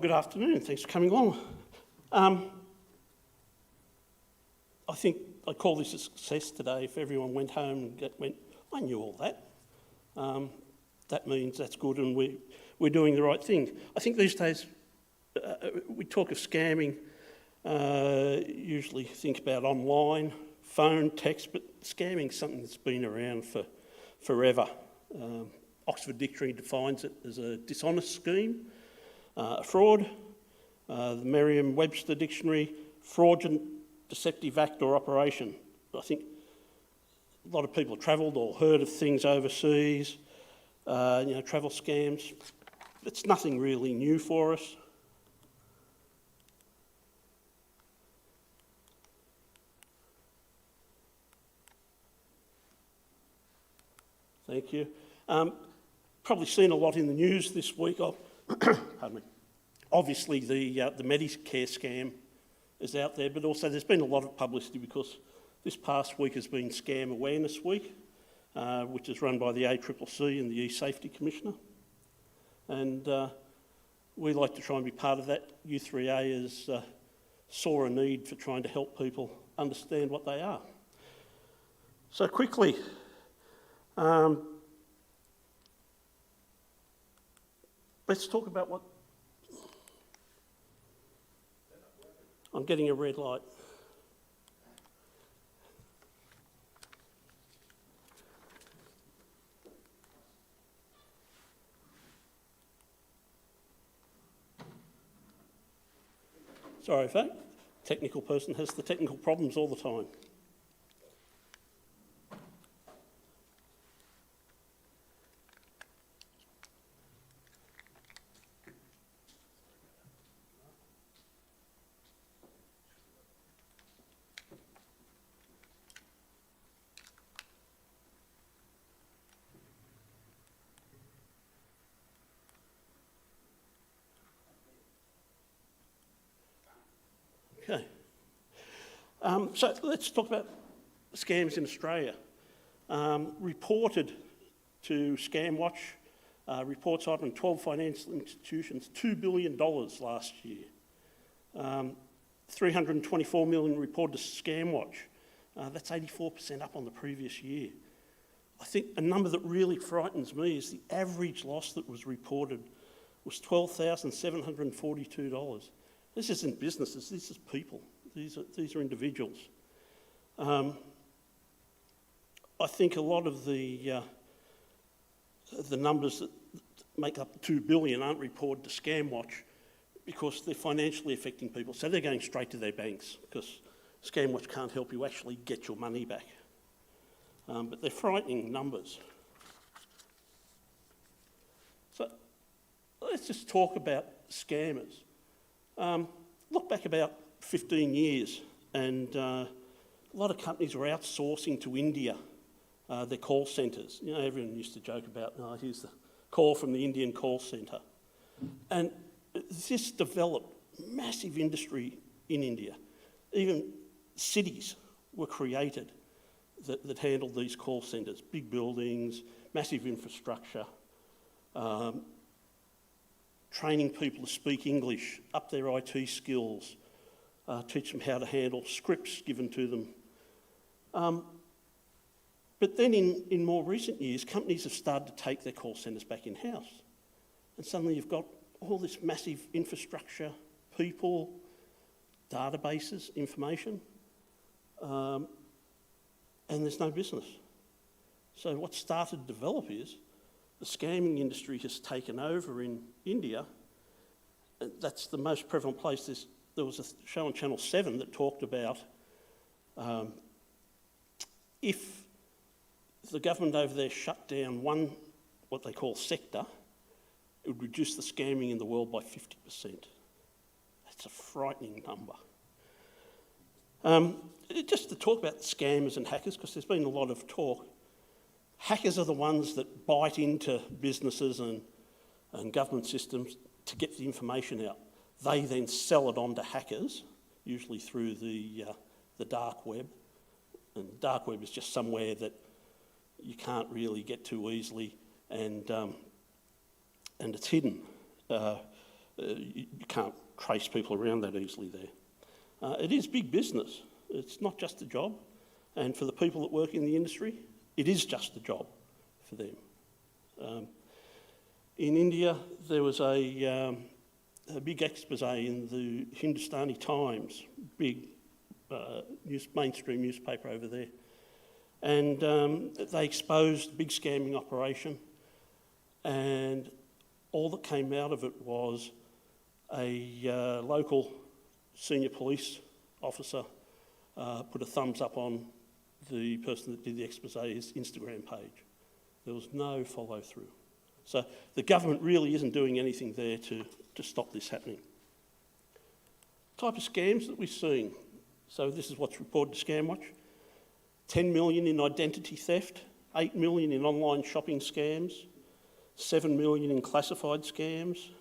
good afternoon. Thanks for coming along. I think I'd call this a success today if everyone went home and went, I knew all that. That means that's good and we're doing the right thing. I think these days we talk of scamming, usually think about online, phone, text, but scamming's something that's been around for forever. Oxford Dictionary defines it as a dishonest scheme, a fraud. The Merriam-Webster Dictionary, fraudulent, deceptive act or operation. I think a lot of people have travelled or heard of things overseas, travel scams. It's nothing really new for us. Thank you. Probably seen a lot in the news this week. Pardon me. Obviously, the Medicare scam is out there, but also there's been a lot of publicity because this past week has been Scam Awareness Week, which is run by the ACCC and the E-Safety Commissioner. And we like to try and be part of that. U3A has saw a need for trying to help people understand what they are. So quickly, let's talk about what... I'm getting a red light. Sorry for that. Technical person has the technical problems all the time. Okay. So let's talk about scams in Australia. Reported to ScamWatch, reports on 12 financial institutions, $2 billion last year. 324 million reported to ScamWatch. That's 84% up on the previous year. I think a number that really frightens me is the average loss that was reported was $12,742. This isn't businesses, this is people. These are individuals. I think a lot of the numbers that make up the 2 billion aren't reported to ScamWatch because they're financially affecting people. So they're going straight to their banks because ScamWatch can't help you actually get your money back. But they're frightening numbers. So let's just talk about scammers. Look back about 15 years and a lot of companies were outsourcing to India their call centres. You know, everyone used to joke about, oh, here's the call from the Indian call centre. And this developed massive industry in India. Even cities were created that handled these call centres, big buildings, massive infrastructure, training people to speak English, up their IT skills, teach them how to handle scripts given to them. But then in more recent years, companies have started to take their call centres back in-house. And suddenly you've got all this massive infrastructure, people, databases, information, and there's no business. So what started to develop is the scamming industry has taken over in India. That's the most prevalent place. There was a show on Channel 7 that talked about if the government over there shut down one, what they call sector, it would reduce the scamming in the world by 50%. That's a frightening number. Just to talk about scammers and hackers, because there's been a lot of talk. Hackers are the ones that bite into businesses and government systems to get the information out. They then sell it on to hackers, usually through the dark web. And the dark web is just somewhere that you can't really get to easily, and it's hidden. You can't trace people around that easily there. It is big business. It's not just a job. And for the people that work in the industry, it is just a job for them. In India, there was a big expose in the Hindustani Times, big mainstream newspaper over there. And they exposed a big scamming operation, and all that came out of it was a local senior police officer put a thumbs up on the person that did the expose's Instagram page. There was no follow through. So the government really isn't doing anything there to stop this happening. Type of scams that we're seeing. So this is what's reported to ScamWatch. 10 million in identity theft, 8 million in online shopping scams, 7 million in classified scams,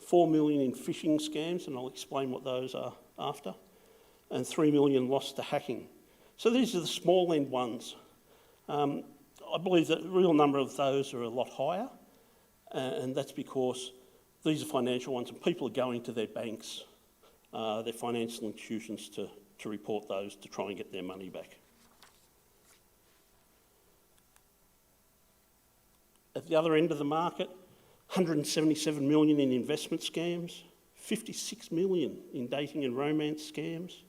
4 million in phishing scams, and I'll explain what those are after, and 3 million lost to hacking. So these are the small end ones. I believe that the real number of those are a lot higher, and that's because these are financial ones, and people are going to their banks, their financial institutions to report those to try and get their money back. At the other end of the market, 177 million in investment scams, 56 million in dating and romance scams,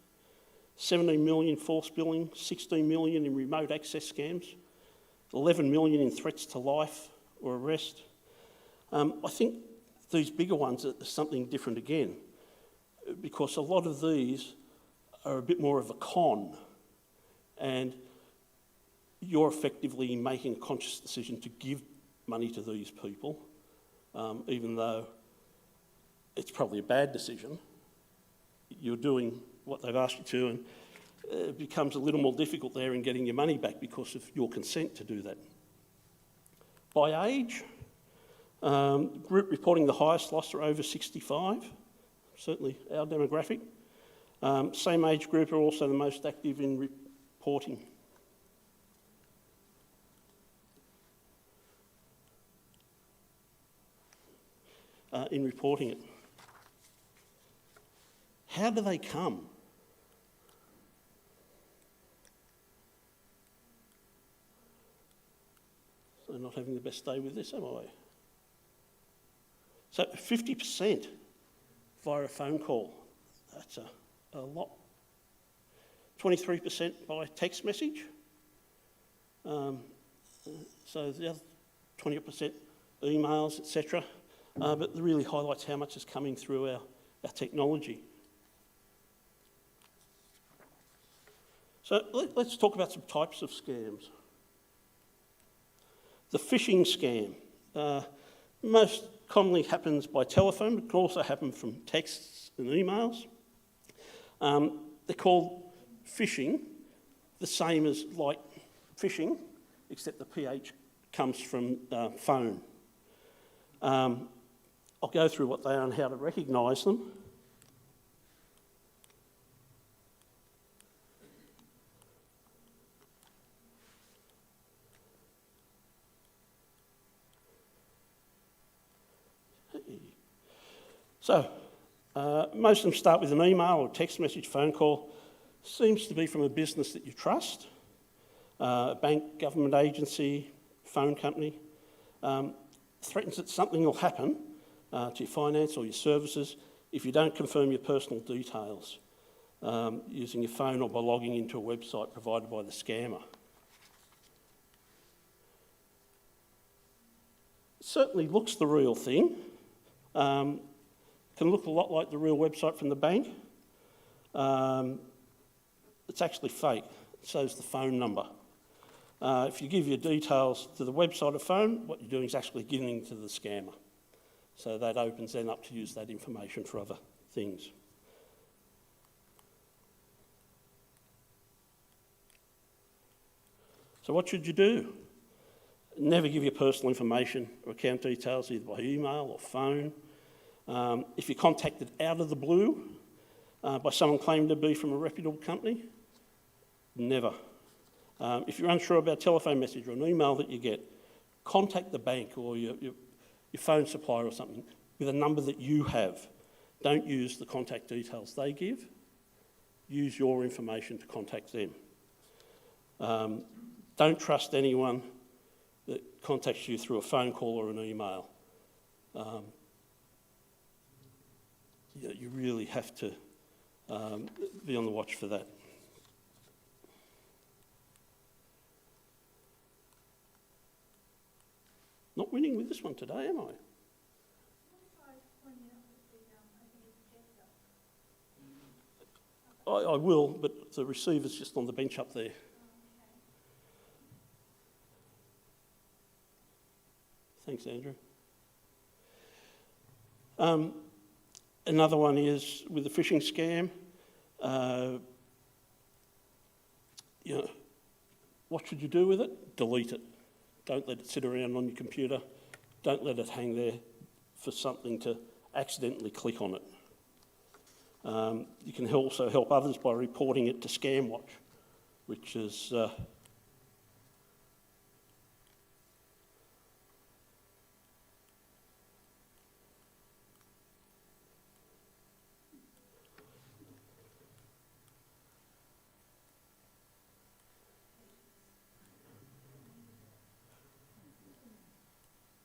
17 million false billing, 16 million in remote access scams, 11 million in threats to life or arrest. I think these bigger ones are something different again, because a lot of these are a bit more of a con, and you're effectively making a conscious decision to give money to these people, even though it's probably a bad decision. You're doing what they've asked you to, and it becomes a little more difficult there in getting your money back because of your consent to do that. By age, group reporting the highest loss are over 65, certainly our demographic. Same age group are also the most active in reporting. It. How do they come? So not having the best day with this, am I? So 50% via a phone call. That's a lot. 23% by text message. So the other 20% emails, etc. But it really highlights how much is coming through our technology. So let's talk about some types of scams. The phishing scam. Most commonly happens by telephone, but can also happen from texts and emails. They're called phishing, the same as like fishing, except the PH comes from phone. I'll go through what they are and how to recognise them. So, most of them start with an email or text message, phone call. Seems to be from a business that you trust, a bank, government agency, phone company. Threatens that something will happen to your finance or your services if you don't confirm your personal details using your phone or by logging into a website provided by the scammer. It certainly looks the real thing. Can look a lot like the real website from the bank. It's actually fake. It shows the phone number. If you give your details to the website or phone, what you're doing is actually giving to the scammer. So that opens then up to use that information for other things. So what should you do? Never give your personal information or account details either by email or phone. If you're contacted out of the blue by someone claiming to be from a reputable company, never. If you're unsure about a telephone message or an email that you get, contact the bank or your phone supplier or something with a number that you have. Don't use the contact details they give. Use your information to contact them. Don't trust anyone that contacts you through a phone call or an email. You really have to be on the watch for that. Not winning with this one today, am I? I will, but the receiver's just on the bench up there. Thanks, Andrew. Another one is with the phishing scam. What should you do with it? Delete it. Don't let it sit around on your computer. Don't let it hang there for something to accidentally click on it. You can also help others by reporting it to ScamWatch, which is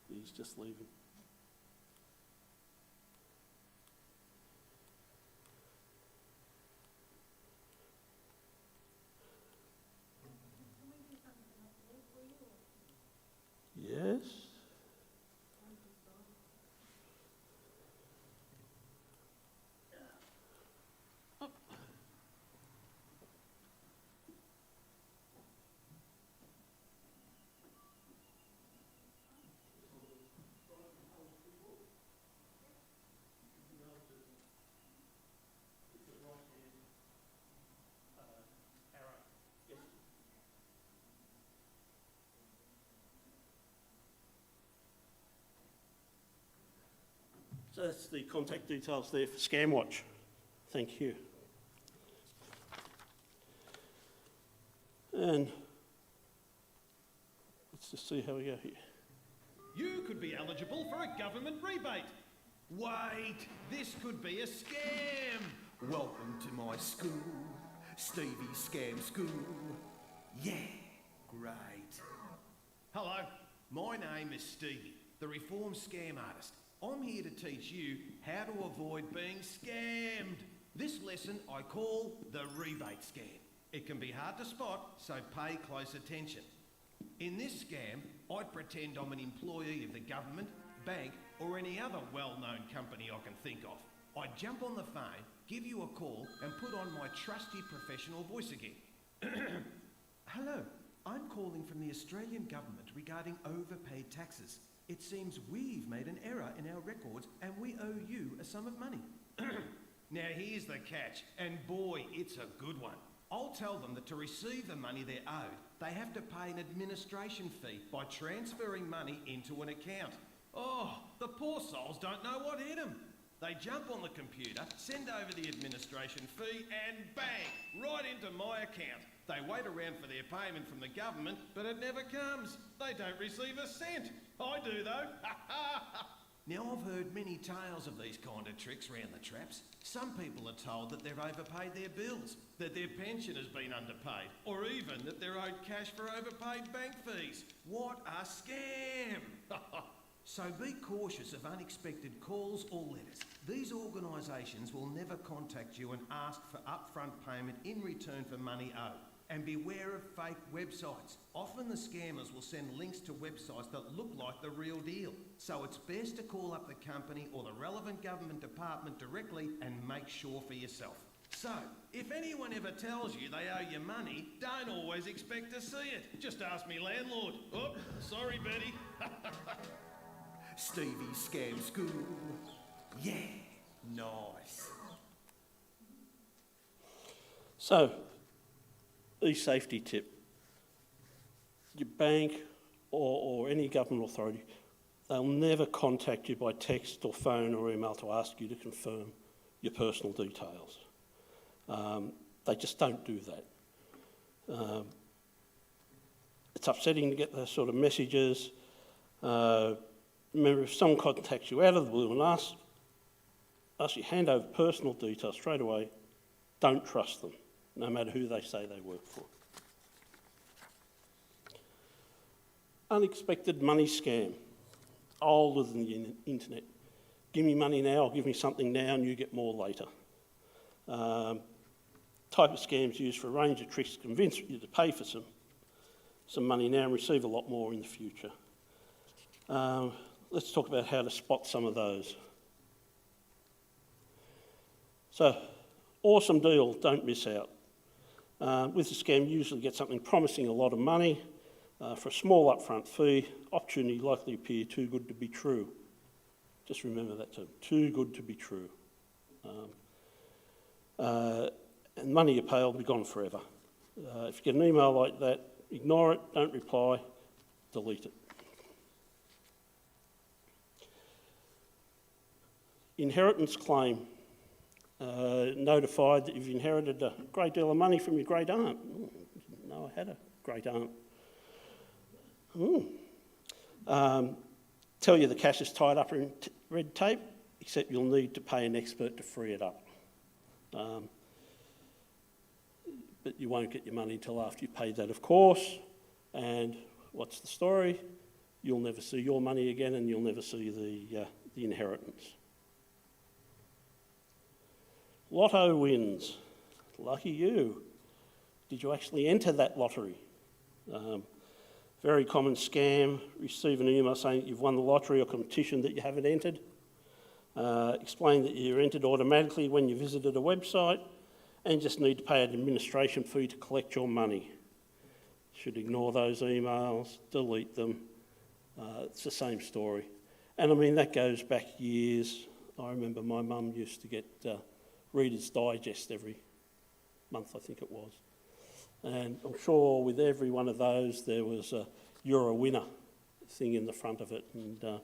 he's just leaving. Yes. So that's the contact details there for ScamWatch. Thank you. And let's just see how we go here. You could be eligible for a government rebate. Wait, this could be a scam. Welcome to my school, Stevie's Scam School. Yeah, great. Hello, my name is Stevie, the reformed scam artist. I'm here to teach you how to avoid being scammed. This lesson I call the rebate scam. It can be hard to spot, so pay close attention. In this scam, I'd pretend I'm an employee of the government, bank, or any other well-known company I can think of. I'd jump on the phone, give you a call, and put on my trusty professional voice again. Hello, I'm calling from the Australian government regarding overpaid taxes. It seems we've made an error in our records and we owe you a sum of money. Now here's the catch, and boy, it's a good one. I'll tell them that to receive the money they're owed, they have to pay an administration fee by transferring money into an account. Oh, the poor souls don't know what hit them. They jump on the computer, send over the administration fee, and bang, right into my account. They wait around for their payment from the government, but it never comes. They don't receive a cent. I do, though. Now, I've heard many tales of these kind of tricks round the traps. Some people are told that they've overpaid their bills, that their pension has been underpaid, or even that they're owed cash for overpaid bank fees. What a scam! So be cautious of unexpected calls or letters. These organisations will never contact you and ask for upfront payment in return for money owed. And beware of fake websites. Often the scammers will send links to websites that look like the real deal. So it's best to call up the company or the relevant government department directly and make sure for yourself. So, if anyone ever tells you they owe you money, don't always expect to see it. Just ask me landlord. Oh, sorry, Betty. Stevie's Scam School. Yeah, nice. So, e-safety tip. Your bank or any government authority, they'll never contact you by text or phone or email to ask you to confirm your personal details. They just don't do that. It's upsetting to get those sort of messages. Remember, if someone contacts you out of the blue and asks you to hand over personal details straight away, don't trust them, no matter who they say they work for. Unexpected money scam, older than the internet. Give me money now, or give me something now and you get more later. Type of scams used for a range of tricks to convince you to pay for some money now and receive a lot more in the future. Let's talk about how to spot some of those. So, awesome deal, don't miss out. With the scam, you usually get something promising a lot of money for a small upfront fee. Opportunity likely appear too good to be true. Just remember that term, too good to be true. And money you pay will be gone forever. If you get an email like that, ignore it, don't reply, delete it. Inheritance claim. Notified that you've inherited a great deal of money from your great aunt. No, I had a great aunt. Tell you the cash is tied up in red tape, except you'll need to pay an expert to free it up. But you won't get your money until after you've paid that, of course. And what's the story? You'll never see your money again, and you'll never see the inheritance. Lotto wins. Lucky you. Did you actually enter that lottery? Very common scam. Receive an email saying that you've won the lottery or competition that you haven't entered. Explain that you're entered automatically when you visited a website and just need to pay an administration fee to collect your money. Should ignore those emails, delete them. It's the same story. And I mean, that goes back years. I remember my mum used to get Reader's Digest every month, I think it was. And I'm sure with every one of those there was a "you're a winner" thing in the front of it. And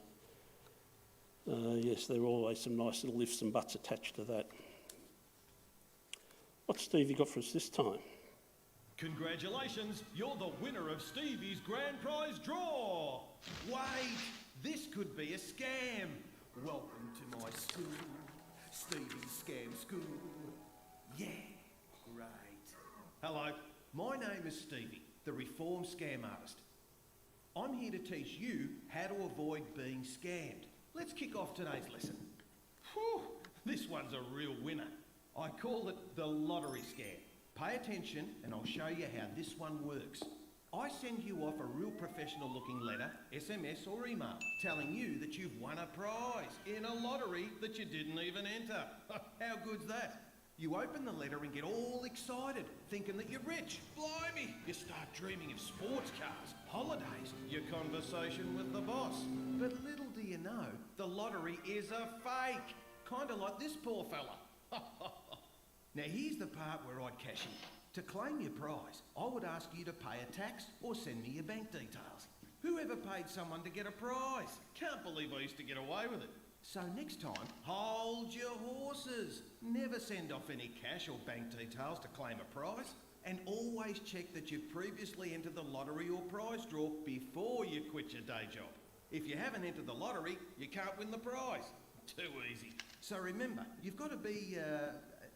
yes, there were always some nice little ifs and buts attached to that. What's Stevie got for us this time? Congratulations, you're the winner of Stevie's grand prize draw. Wait, this could be a scam. Welcome to my school, Stevie's Scam School. Yeah, great. Hello, my name is Stevie, the reformed scam artist. I'm here to teach you how to avoid being scammed. Let's kick off today's lesson. Whew, this one's a real winner. I call it the lottery scam. Pay attention and I'll show you how this one works. I send you off a real professional looking letter, SMS or email, telling you that you've won a prize in a lottery that you didn't even enter. How good's that? You open the letter and get all excited, thinking that you're rich. Blimey! You start dreaming of sports cars, holidays, your conversation with the boss. But little do you know, the lottery is a fake. Kinda like this poor fella. Now here's the part where I'd cash in. To claim your prize, I would ask you to pay a tax or send me your bank details. Whoever paid someone to get a prize? Can't believe I used to get away with it. So next time, hold your horses. Never send off any cash or bank details to claim a prize. And always check that you've previously entered the lottery or prize draw before you quit your day job. If you haven't entered the lottery, you can't win the prize. Too easy. So remember, you've got to be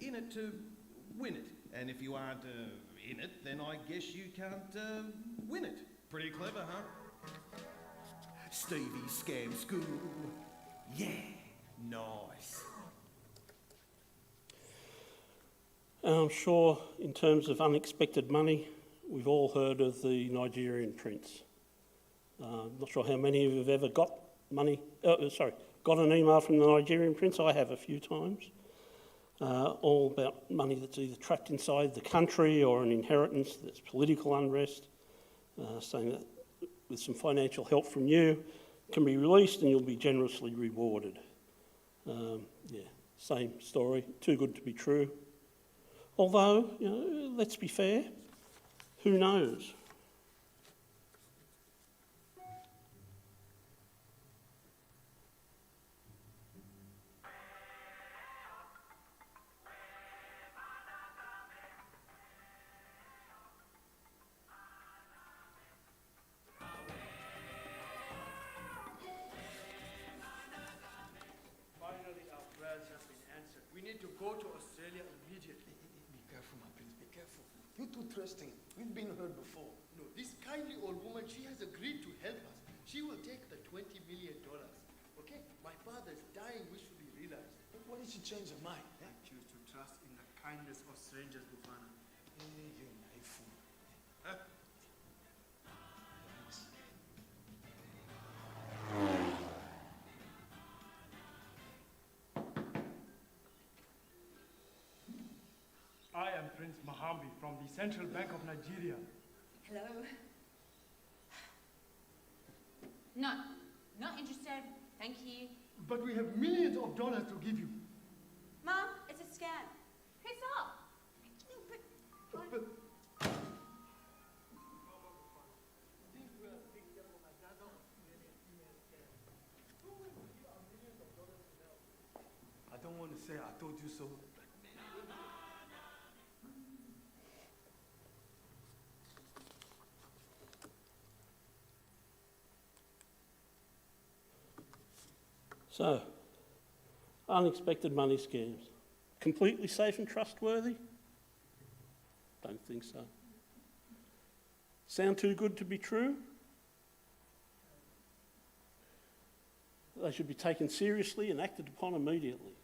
in it to win it. And if you aren't in it, then I guess you can't win it. Pretty clever, huh? Stevie's Scam School. Yeah, nice. I'm sure in terms of unexpected money, we've all heard of the Nigerian prince. Not sure how many of you have ever got got an email from the Nigerian prince. I have a few times. All about money that's either trapped inside the country or an inheritance that's political unrest, saying that with some financial help from you, can be released and you'll be generously rewarded. Yeah, same story, too good to be true. Although, let's be fair, who knows? We need to go to Australia immediately. Be careful, my prince, be careful. You're too trusting. We've been hurt before. No, this kindly old woman, she has agreed to help us. She will take the $20 million. Okay? My father's dying wish to be realized. But what did she change her mind? I choose to trust in the kindness of strangers, Bufana. You're a naive fool. Huh? I am Prince Mahambi from the Central Bank of Nigeria. Hello. Not interested. Thank you. But we have millions of dollars to give you. Mom, it's a scam. Piss off. No, but... I don't want to say I told you so. So, unexpected money scams. Completely safe and trustworthy? Don't think so. Sound too good to be true? They should be taken seriously and acted upon immediately.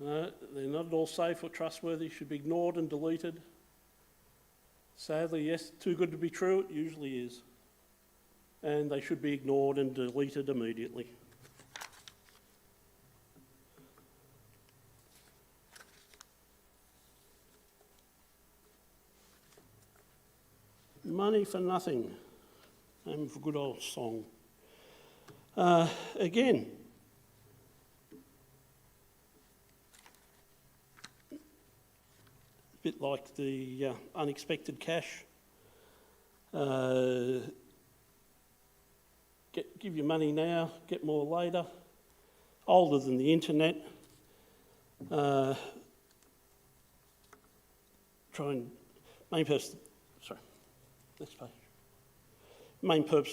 No, they're not at all safe or trustworthy, should be ignored and deleted. Sadly, yes, too good to be true, it usually is. And they should be ignored and deleted immediately. Money for nothing. Name of a good old song. Again, a bit like the unexpected cash. Give you money now, get more later. Older than the internet. Main purpose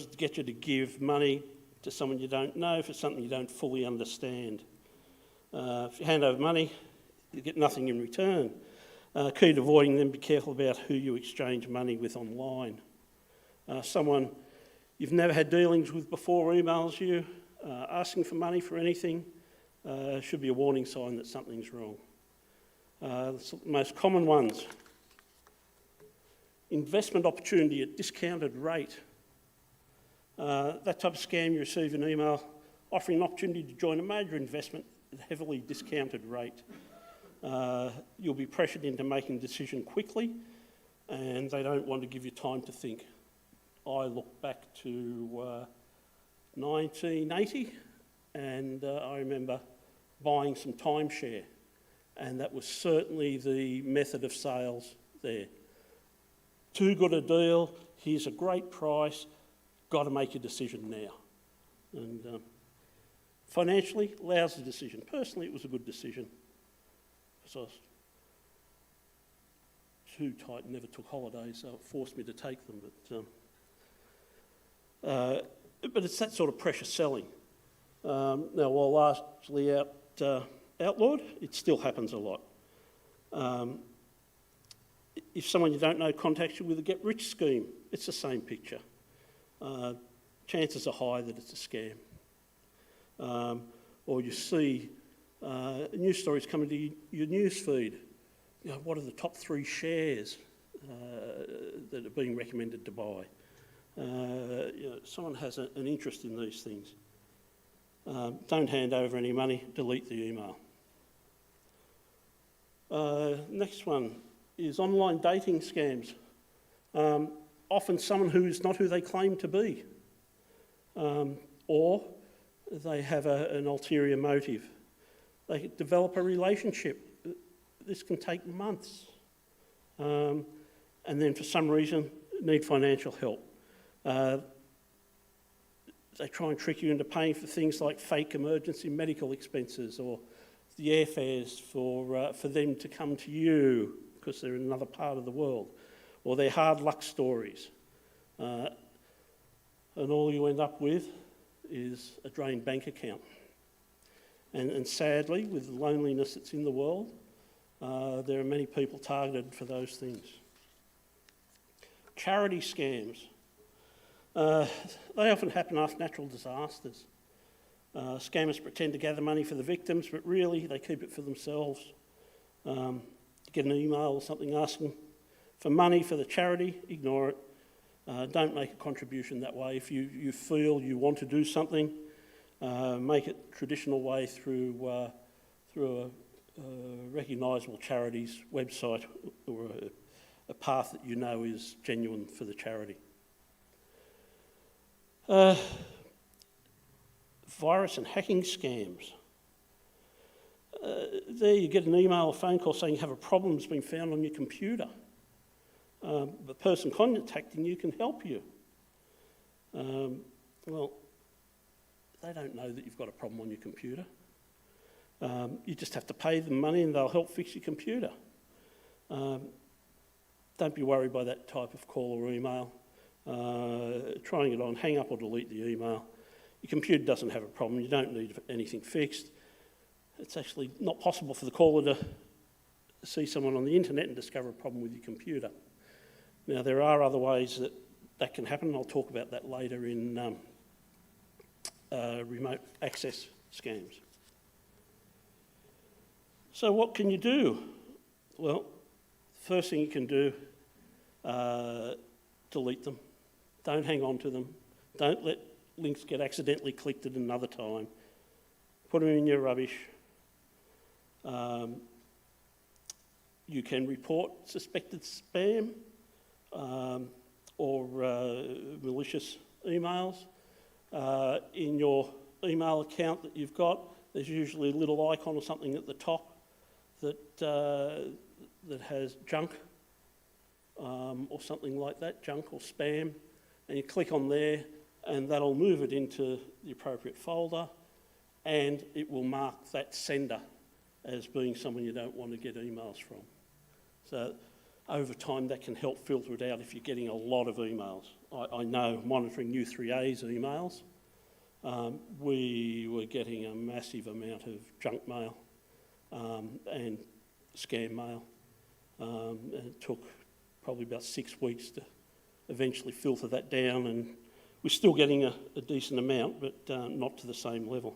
is to get you to give money to someone you don't know for something you don't fully understand. If you hand over money, you get nothing in return. Key to avoiding them, be careful about who you exchange money with online. Someone you've never had dealings with before emails you, asking for money for anything, should be a warning sign that something's wrong. The most common ones. Investment opportunity at discounted rate. That type of scam, you receive an email offering an opportunity to join a major investment at a heavily discounted rate. You'll be pressured into making a decision quickly, and they don't want to give you time to think. I look back to 1980, and I remember buying some timeshare, and that was certainly the method of sales there. Too good a deal, here's a great price, got to make a decision now. And financially, lousy decision. Personally, it was a good decision, because I was too tight and never took holidays, so it forced me to take them. But it's that sort of pressure selling. Now, while largely outlawed, it still happens a lot. If someone you don't know contacts you with a get-rich scheme, it's the same picture. Chances are high that it's a scam. Or you see news stories coming to your news feed. You know, what are the top 3 shares that are being recommended to buy? Someone has an interest in these things. Don't hand over any money, delete the email. Next one is online dating scams. Often someone who is not who they claim to be, or they have an ulterior motive. They develop a relationship. This can take months, and then for some reason need financial help. They try and trick you into paying for things like fake emergency medical expenses or the airfares for them to come to you because they're in another part of the world, or their hard luck stories. And all you end up with is a drained bank account. And sadly, with the loneliness that's in the world, there are many people targeted for those things. Charity scams. They often happen after natural disasters. Scammers pretend to gather money for the victims, but really they keep it for themselves. You get an email or something asking for money for the charity, ignore it. Don't make a contribution that way. If you feel you want to do something, make it traditional way through a recognisable charity's website or a path that you know is genuine for the charity. Virus and hacking scams. There you get an email or phone call saying you have a problem that's been found on your computer. The person contacting you can help you. Well, they don't know that you've got a problem on your computer. You just have to pay them money and they'll help fix your computer. Don't be worried by that type of call or email. Try and get on, hang up or delete the email. Your computer doesn't have a problem, you don't need anything fixed. It's actually not possible for the caller to see someone on the internet and discover a problem with your computer. Now, there are other ways that can happen, and I'll talk about that later in remote access scams. So what can you do? Well, first thing you can do, delete them. Don't hang on to them. Don't let links get accidentally clicked at another time. Put them in your rubbish. You can report suspected spam or malicious emails. In your email account that you've got, there's usually a little icon or something at the top that has junk or something like that, junk or spam, and you click on there and that'll move it into the appropriate folder and it will mark that sender as being someone you don't want to get emails from. So over time that can help filter it out if you're getting a lot of emails. I know monitoring U3A's emails, we were getting a massive amount of junk mail and scam mail. And it took probably about 6 weeks to eventually filter that down, and we're still getting a decent amount, but not to the same level.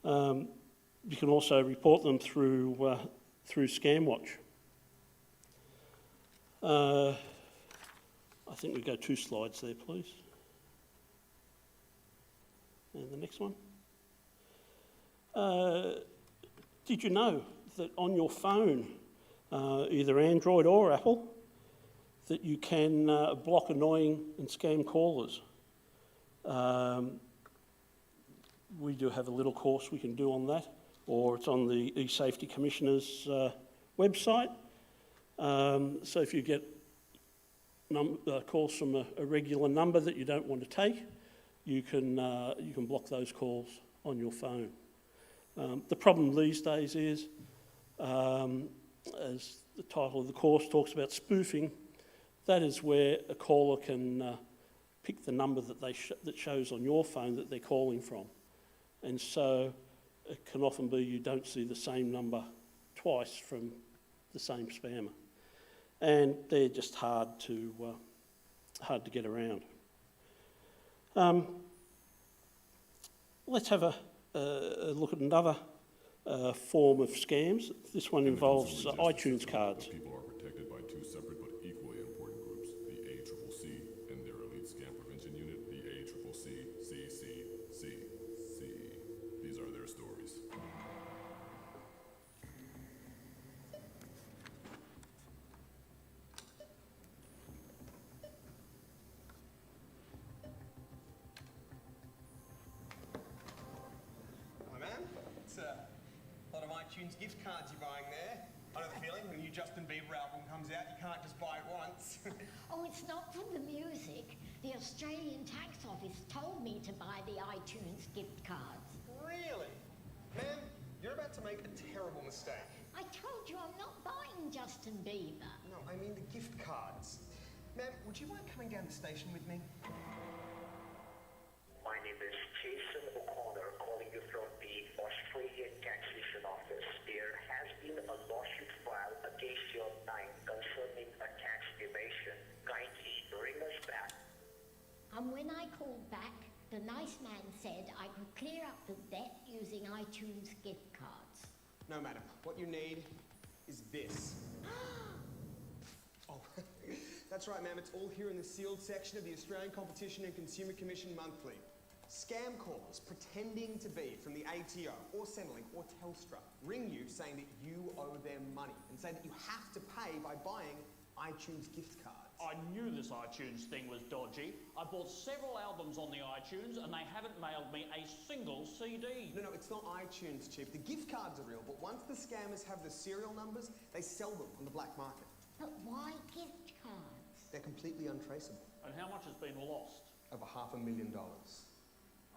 You can also report them through ScamWatch. I think we go 2 slides there, please. And the next one. Did you know that on your phone, either Android or Apple, that you can block annoying and scam callers? We do have a little course we can do on that, or it's on the eSafety Commissioner's website. So if you get calls from a regular number that you don't want to take, you can block those calls on your phone. The problem these days is, as the title of the course talks about spoofing, that is where a caller can pick the number that shows on your phone that they're calling from. And so it can often be you don't see the same number twice from the same spammer. And they're just hard to get around. Let's have a look at another form of scams. This one involves iTunes cards. People are protected by 2 separate but equally important groups, the ACCC and their elite scam prevention unit, the ACCC. These are their stories. Hi man, it's a lot of iTunes gift cards you're buying there. I know the feeling when the new Justin Bieber album comes out, you can't just buy it once. Oh, it's not for the music. The Australian Tax Office told me to buy the iTunes gift cards. Really? Ma'am, you're about to make a terrible mistake. I told you I'm not buying Justin Bieber. No, I mean the gift cards. Ma'am, would you mind coming down the station with me? My name is Jason O'Connor, calling you from the Australian nice man said I could clear up the debt using iTunes gift cards. No, madam. What you need is this. Oh, that's right, ma'am. It's all here in the sealed section of the Australian Competition and Consumer Commission Monthly. Scam calls pretending to be from the ATO or Centrelink or Telstra ring you saying that you owe them money and say that you have to pay by buying iTunes gift cards. I knew this iTunes thing was dodgy. I bought several albums on the iTunes and they haven't mailed me a single CD. No, it's not iTunes, Chief. The gift cards are real, but once the scammers have the serial numbers, they sell them on the black market. But why gift cards? They're completely untraceable. And how much has been lost? Over $500,000.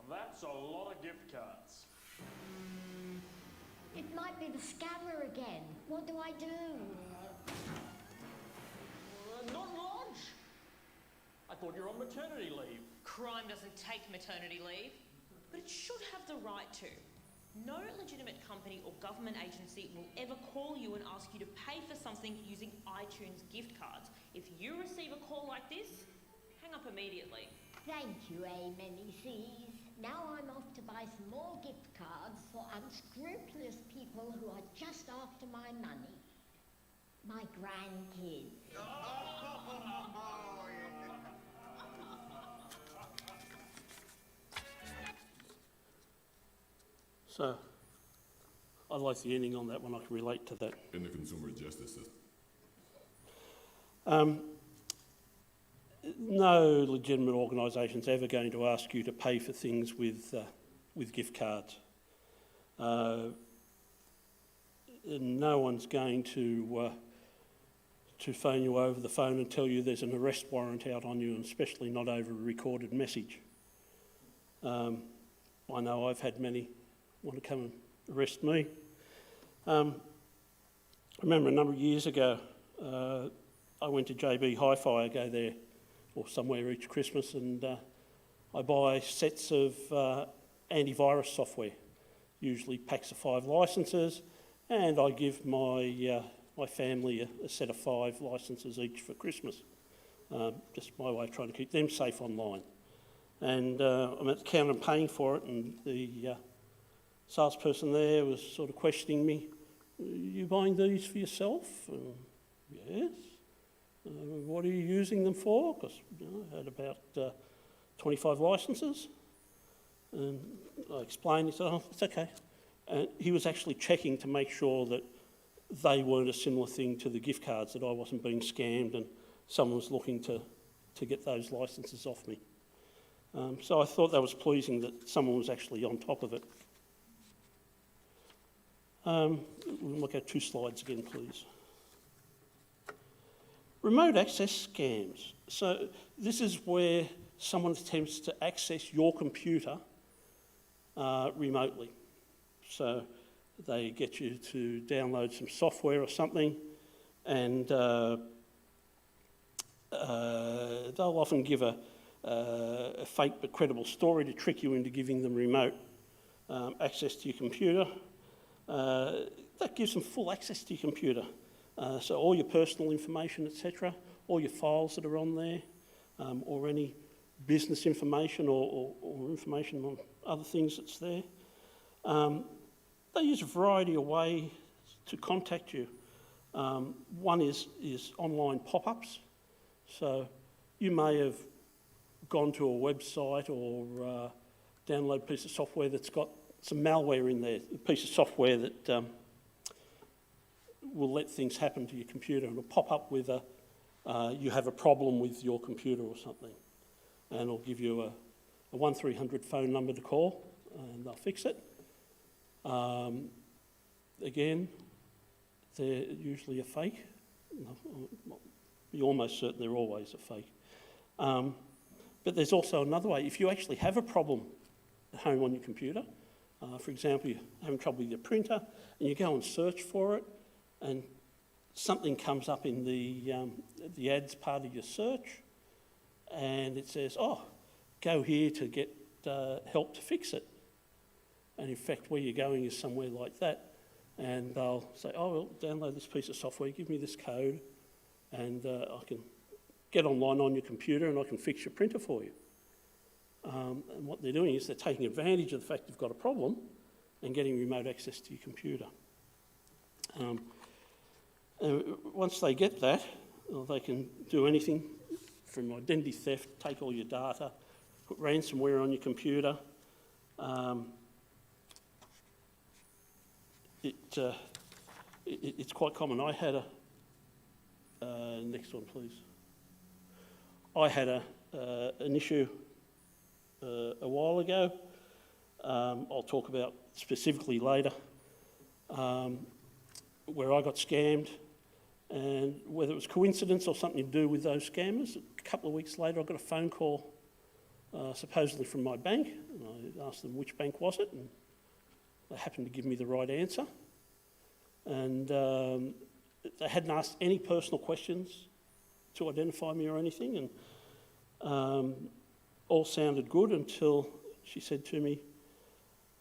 That's a lot of gift cards. It might be the scammer again. What do I do? Not much. I thought you were on maternity leave. Crime doesn't take maternity leave, but it should have the right to. No legitimate company or government agency will ever call you and ask you to pay for something using iTunes gift cards. If you receive a call like this, hang up immediately. Thank you, many C's. Now I'm off to buy some more gift cards for unscrupulous people who are just after my money. My grandkids. So, I like the ending on that one. I can relate to that. In the consumer justice system. No legitimate organisation's ever going to ask you to pay for things with gift cards. No one's going to phone you over the phone and tell you there's an arrest warrant out on you, and especially not over a recorded message. I know I've had many want to come and arrest me. I remember a number of years ago, I went to JB Hi-Fi. I go there or somewhere each Christmas, and I buy sets of antivirus software, usually packs of 5 licences, and I give my family a set of 5 licences each for Christmas. Just my way of trying to keep them safe online. And I'm at the counter and paying for it, and the salesperson there was sort of questioning me. "Are you buying these for yourself?" Yes. "What are you using them for?" Because I had about 25 licences. And I explained. He said, "Oh, it's okay." And he was actually checking to make sure that they weren't a similar thing to the gift cards, that I wasn't being scammed and someone was looking to get those licences off me. So I thought that was pleasing that someone was actually on top of it. We'll look at 2 slides again, please. Remote access scams. So this is where someone attempts to access your computer remotely. So they get you to download some software or something, and they'll often give a fake but credible story to trick you into giving them remote access to your computer. That gives them full access to your computer. So all your personal information, etc., all your files that are on there, or any business information or information on other things that's there. They use a variety of ways to contact you. One is online pop-ups. So you may have gone to a website or download a piece of software that's got some malware in there, a piece of software that will let things happen to your computer, and it'll pop up with you have a problem with your computer or something, and it'll give you a 1300 phone number to call, and they'll fix it. Again, they're usually a fake. You're almost certain they're always a fake. But there's also another way. If you actually have a problem at home on your computer, for example, you're having trouble with your printer, and you go and search for it, and something comes up in the ads part of your search, and it says, "Oh, go here to get help to fix it." And in fact, where you're going is somewhere like that, and they'll say, "Oh, well, download this piece of software, give me this code, and I can get online on your computer and I can fix your printer for you." And what they're doing is they're taking advantage of the fact you've got a problem and getting remote access to your computer. Once they get that, they can do anything from identity theft, take all your data, put ransomware on your computer. It's quite common. I had next one please. I had an issue a while ago. I'll talk about specifically later, where I got scammed, and whether it was coincidence or something to do with those scammers, a couple of weeks later I got a phone call supposedly from my bank, and I asked them which bank was it, and they happened to give me the right answer. And they hadn't asked any personal questions to identify me or anything, and all sounded good until she said to me,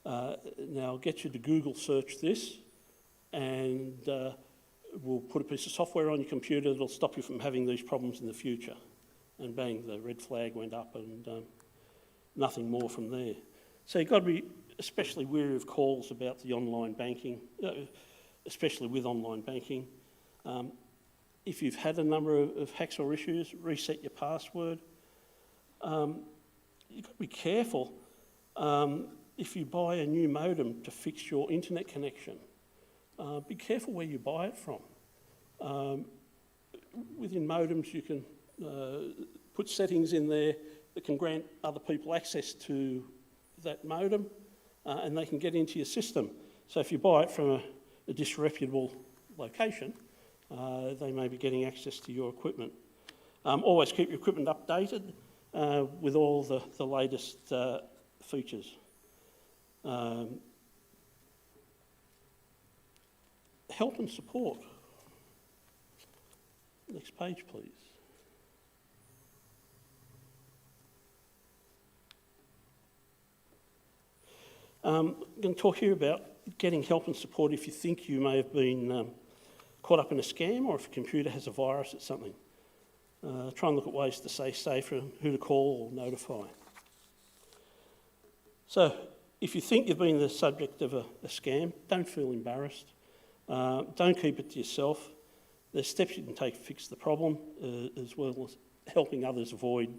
now I'll get you to Google search this, and we'll put a piece of software on your computer that'll stop you from having these problems in the future. And bang, the red flag went up, and nothing more from there. So you've got to be especially wary of calls about the online banking, especially with online banking. If you've had a number of hacks or issues, reset your password. You've got to be careful if you buy a new modem to fix your internet connection. Be careful where you buy it from. Within modems you can put settings in there that can grant other people access to that modem, and they can get into your system. So if you buy it from a disreputable location, they may be getting access to your equipment. Always keep your equipment updated with all the latest features. Help and support. Next page, please. I'm going to talk here about getting help and support if you think you may have been caught up in a scam, or if a computer has a virus at something. Try and look at ways to stay safe and who to call or notify. So, if you think you've been the subject of a scam, don't feel embarrassed. Don't keep it to yourself. There's steps you can take to fix the problem, as well as helping others avoid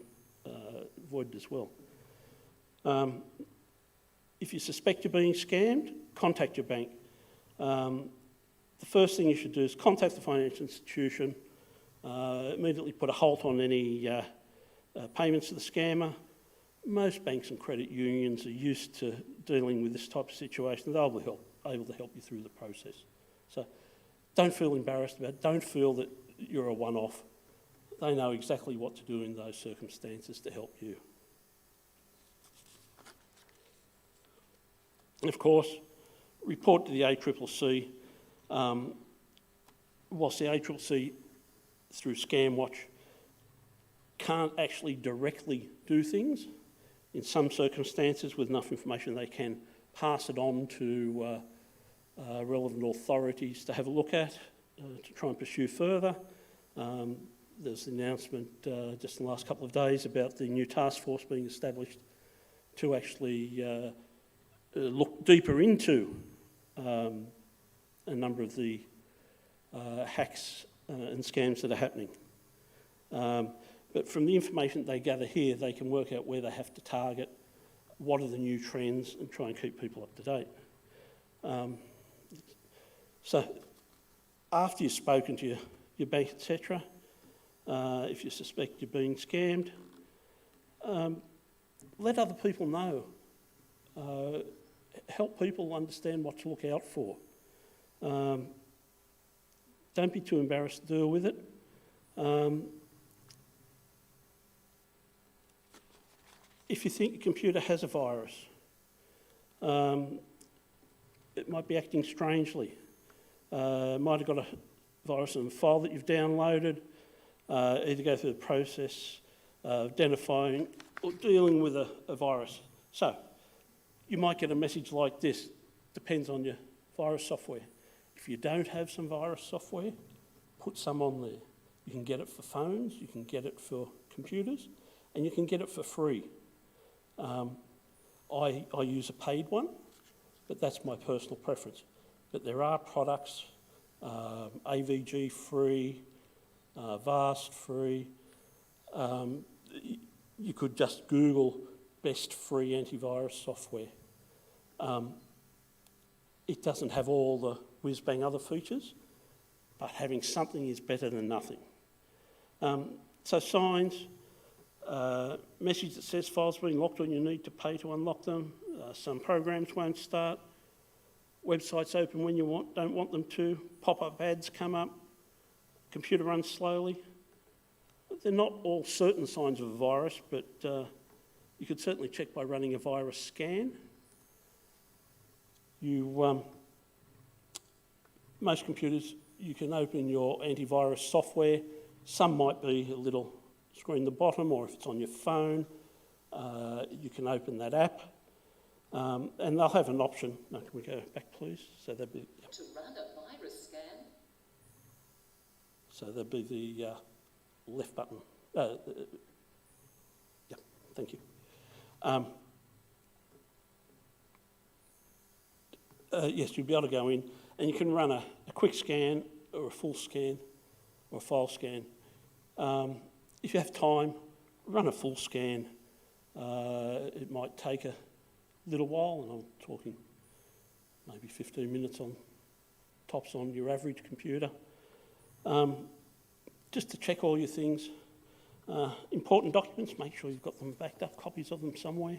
it as well. If you suspect you're being scammed, contact your bank. The first thing you should do is contact the financial institution, immediately put a halt on any payments to the scammer. Most banks and credit unions are used to dealing with this type of situation. They'll be able to help you through the process. So don't feel embarrassed about it. Don't feel that you're a one-off. They know exactly what to do in those circumstances to help you. And of course, report to the ACCC. Whilst the ACCC, through ScamWatch, can't actually directly do things, in some circumstances with enough information they can pass it on to relevant authorities to have a look at, to try and pursue further. There's an announcement just in the last couple of days about the new task force being established to actually look deeper into a number of the hacks and scams that are happening. But from the information they gather here, they can work out where they have to target, what are the new trends, and try and keep people up to date. So after you've spoken to your bank, etc., if you suspect you're being scammed, let other people know. Help people understand what to look out for. Don't be too embarrassed to deal with it. If you think your computer has a virus, it might be acting strangely. It might have got a virus in a file that you've downloaded. Either go through the process of identifying or dealing with a virus. So, you might get a message like this, depends on your virus software. If you don't have some virus software, put some on there. You can get it for phones, you can get it for computers, and you can get it for free. I use a paid one, but that's my personal preference. But there are products, AVG free, Vast free. You could just Google best free antivirus software. It doesn't have all the whiz-bang other features, but having something is better than nothing. So signs, message that says files being locked or you need to pay to unlock them. Some programs won't start. Websites open when you don't want them to. Pop-up ads come up. Computer runs slowly. They're not all certain signs of a virus, but you could certainly check by running a virus scan. Most computers, you can open your antivirus software. Some might be a little screen at the bottom, or if it's on your phone, you can open that app. And they'll have an option. No, can we go back, please? So that'd be to run a virus scan. So that'd be the left button. Yeah, thank you. Yes, you'll be able to go in and you can run a quick scan or a full scan or a file scan. If you have time, run a full scan. It might take a little while, and I'm talking maybe 15 minutes on tops on your average computer. Just to check all your things. Important documents, make sure you've got them backed up, copies of them somewhere.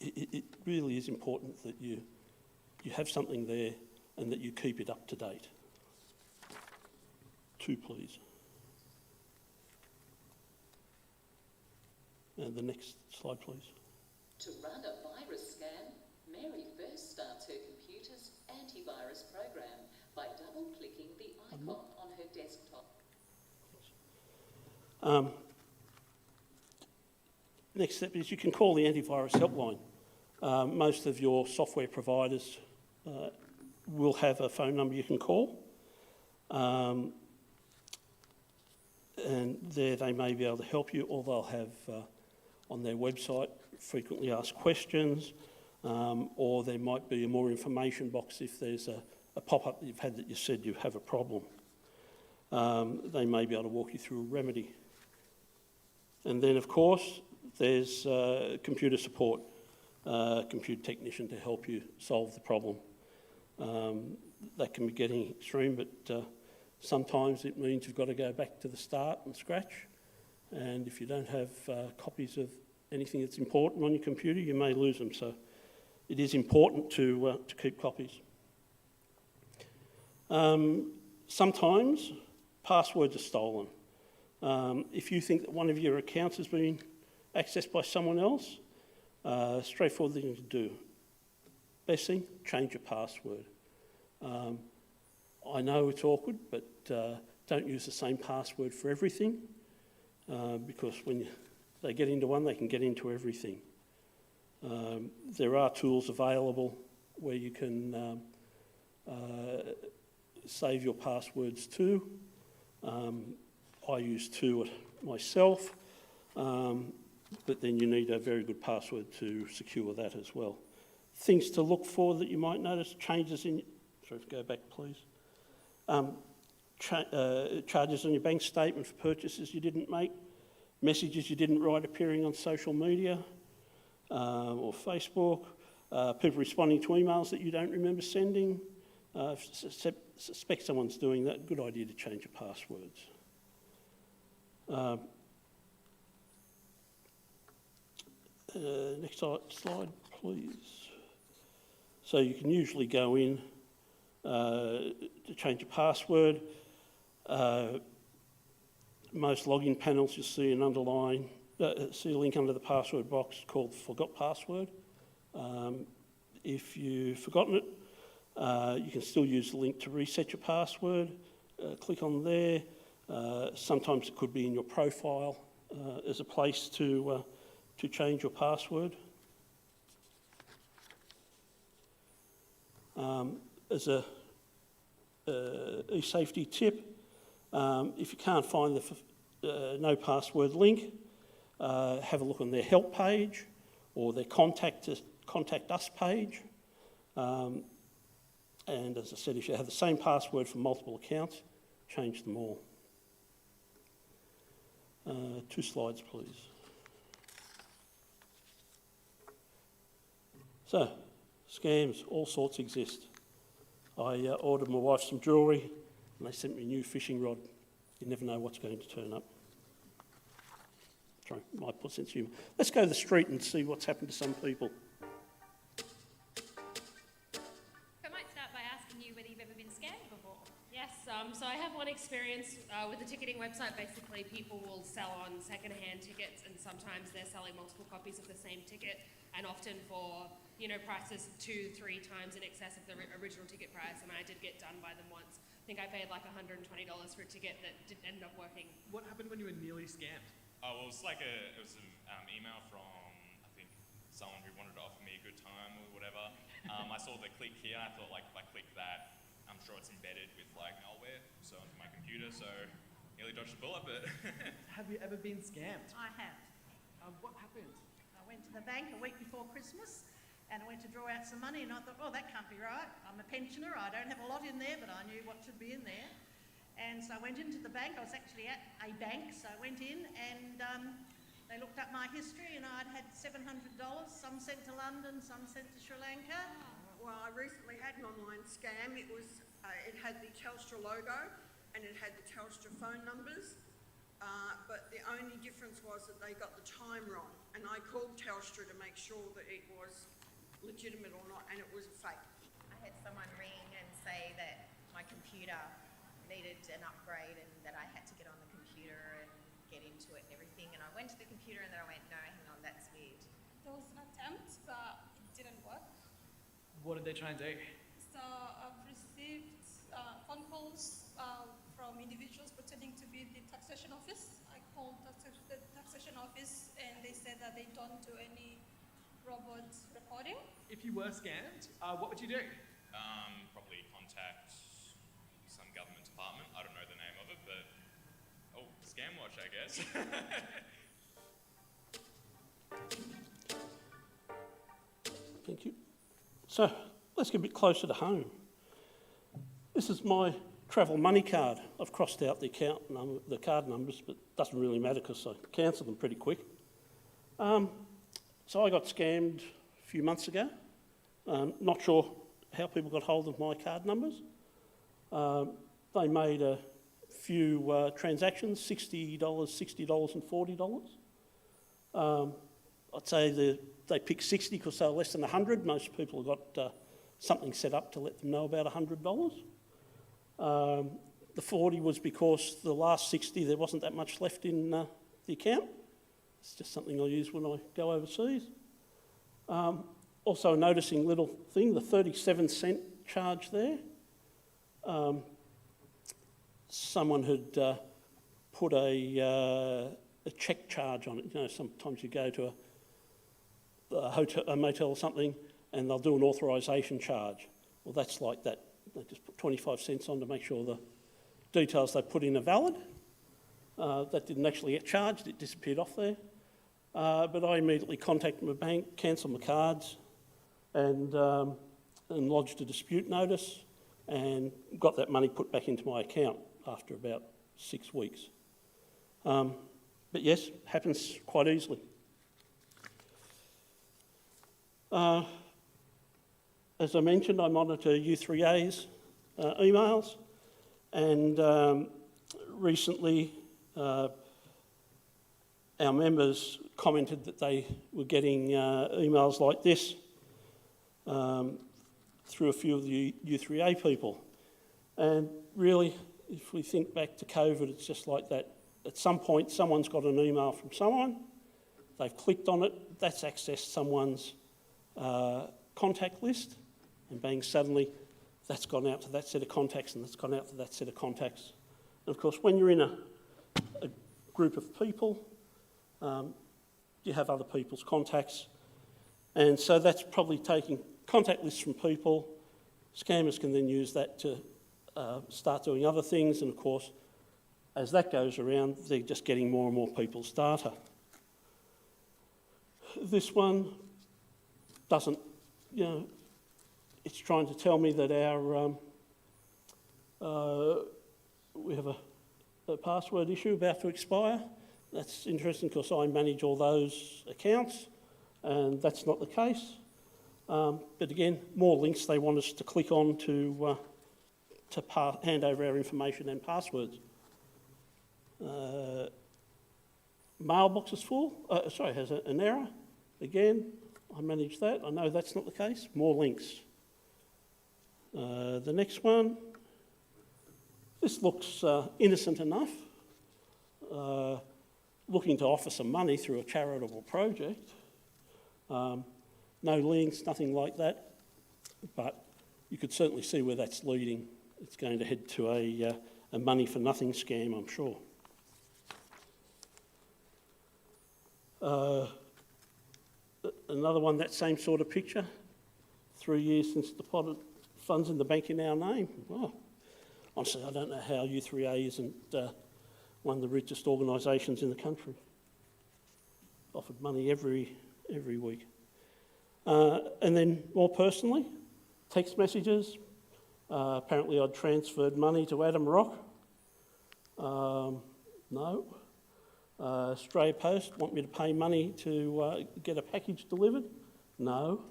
It really is important that you have something there and that you keep it up to date. 2, please. And the next slide, please. To run a virus scan, Mary first starts her computer's antivirus program by double-clicking the icon on her desktop. Next step is you can call the antivirus helpline. Most of your software providers will have a phone number you can call. And there they may be able to help you, or they'll have on their website frequently asked questions, or there might be a more information box if there's a pop-up that you've had that you said you have a problem. They may be able to walk you through a remedy. And then, of course, there's computer support, computer technician to help you solve the problem. That can be getting extreme, but sometimes it means you've got to go back to the start and scratch. And if you don't have copies of anything that's important on your computer, you may lose them. So it is important to keep copies. Sometimes passwords are stolen. If you think that one of your accounts has been accessed by someone else, straightforward thing to do. Best thing, change your password. I know it's awkward, but don't use the same password for everything, because when they get into one, they can get into everything. There are tools available where you can save your passwords too. I use 2 myself, but then you need a very good password to secure that as well. Things to look for that you might notice, changes in... Sorry, go back please. Charges on your bank statement for purchases you didn't make, messages you didn't write appearing on social media or Facebook, people responding to emails that you don't remember sending. Suspect someone's doing that, good idea to change your passwords. Next slide, please. So you can usually go in to change your password. Most login panels you'll see an underline, see a link under the password box called Forgot Password. If you've forgotten it, you can still use the link to reset your password. Click on there. Sometimes it could be in your profile as a place to change your password. As a safety tip, if you can't find no password link. Have a look on their help page or their contact us page. And as I said, if you have the same password for multiple accounts, change them all. 2 slides, please. So, scams, all sorts exist. I ordered my wife some jewellery and they sent me a new fishing rod. You never know what's going to turn up. Sorry, my poor sense of humour. Let's go to the street and see what's happened to some people. I might start by asking you whether you've ever been scammed before. Yes, so I have one experience with the ticketing website. Basically, people will sell on second-hand tickets, and sometimes they're selling multiple copies of the same ticket, and often for, you know, prices 2-3 times in excess of the original ticket price. And I did get done by them once. I think I paid like $120 for a ticket that didn't end up working. What happened when you were nearly scammed? Oh, well, it was an email from, I think, someone who wanted to offer me a good time or whatever. I saw the click here, I thought, like, if I click that, I'm sure it's embedded with, like, malware, so onto my computer, so nearly dodged a bullet, but... Have you ever been scammed? I have. What happened? I went to the bank a week before Christmas and I went to draw out some money and I thought, oh, that can't be right. I'm a pensioner, I don't have a lot in there, but I knew what should be in there. And so I went into the bank. I was actually at a bank, so I went in and they looked up my history and I'd had $700, some sent to London, some sent to Sri Lanka. Well, I recently had an online scam. It was, it had the Telstra logo and it had the Telstra phone numbers, but the only difference was that they got the time wrong. And I called Telstra to make sure that it was legitimate or not, and it was fake. I had someone ring and say that my computer needed an upgrade and that I had to get on the computer and get into it and everything. And I went to the computer and then I went, no, hang on, that's weird. There was an attempt, but it didn't work. What did they try and do? So I've received phone calls from individuals pretending to be the taxation office. I called the taxation office and they said that they don't do any robot recording. If you were scammed, what would you do? Probably contact some government department. I don't know the name of it, but... Oh, Scam Watch, I guess. Thank you. So, let's get a bit closer to home. This is my travel money card. I've crossed out the card numbers, but it doesn't really matter because I cancel them pretty quick. So I got scammed a few months ago. Not sure how people got hold of my card numbers. They made a few transactions, $60, $60 and $40. I'd say they picked 60 because they were less than 100. Most people have got something set up to let them know about $100. The 40 was because the last 60 there wasn't that much left in the account. It's just something I use when I go overseas. Also a noticing little thing, the 37-cent charge there. Someone had put a check charge on it. You know, sometimes you go to a motel or something and they'll do an authorisation charge. Well, that's like that. They just put 25 cents on to make sure the details they put in are valid. That didn't actually get charged, it disappeared off there. But I immediately contacted my bank, cancelled my cards and lodged a dispute notice and got that money put back into my account after about 6 weeks. But yes, happens quite easily. As I mentioned, I monitor U3A's emails, and recently our members commented that they were getting emails like this through a few of the U3A people. And really, if we think back to COVID, it's just like that. At some point, someone's got an email from someone, they've clicked on it, that's accessed someone's contact list, and bang, suddenly that's gone out to that set of contacts and that's gone out to that set of contacts. And of course, when you're in a group of people, you have other people's contacts, and so that's probably taking contact lists from people. Scammers can then use that to start doing other things, and of course, as that goes around, they're just getting more and more people's data. This one doesn't, it's trying to tell me that we have a password issue about to expire. That's interesting because I manage all those accounts, and that's not the case. But again, more links they want us to click on to hand over our information and passwords. Mailbox is full. Has an error. Again, I manage that. I know that's not the case. More links. The next one. This looks innocent enough. Looking to offer some money through a charitable project. No links, nothing like that. But you could certainly see where that's leading. It's going to head to a money for nothing scam, I'm sure. Another one, that same sort of picture. 3 years since deposited funds in the bank in our name. Well, honestly, I don't know how U3A isn't one of the richest organisations in the country. Offered money every week. And then more personally, text messages. Apparently I'd transferred money to Adam Rock. No. Australia Post want me to pay money to get a package delivered? No.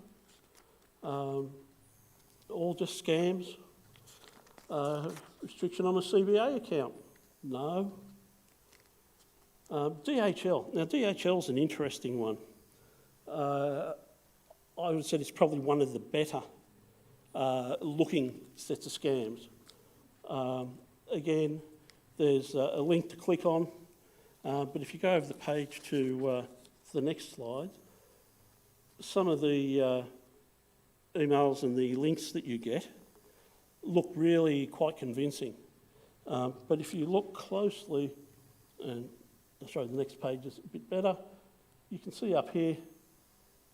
All just scams. Restriction on a CBA account? No. DHL. Now DHL's an interesting one. I would say it's probably one of the better looking sets of scams. Again, there's a link to click on, but if you go over the page to the next slide, some of the emails and the links that you get look really quite convincing. But if you look closely, and the next page is a bit better, you can see up here,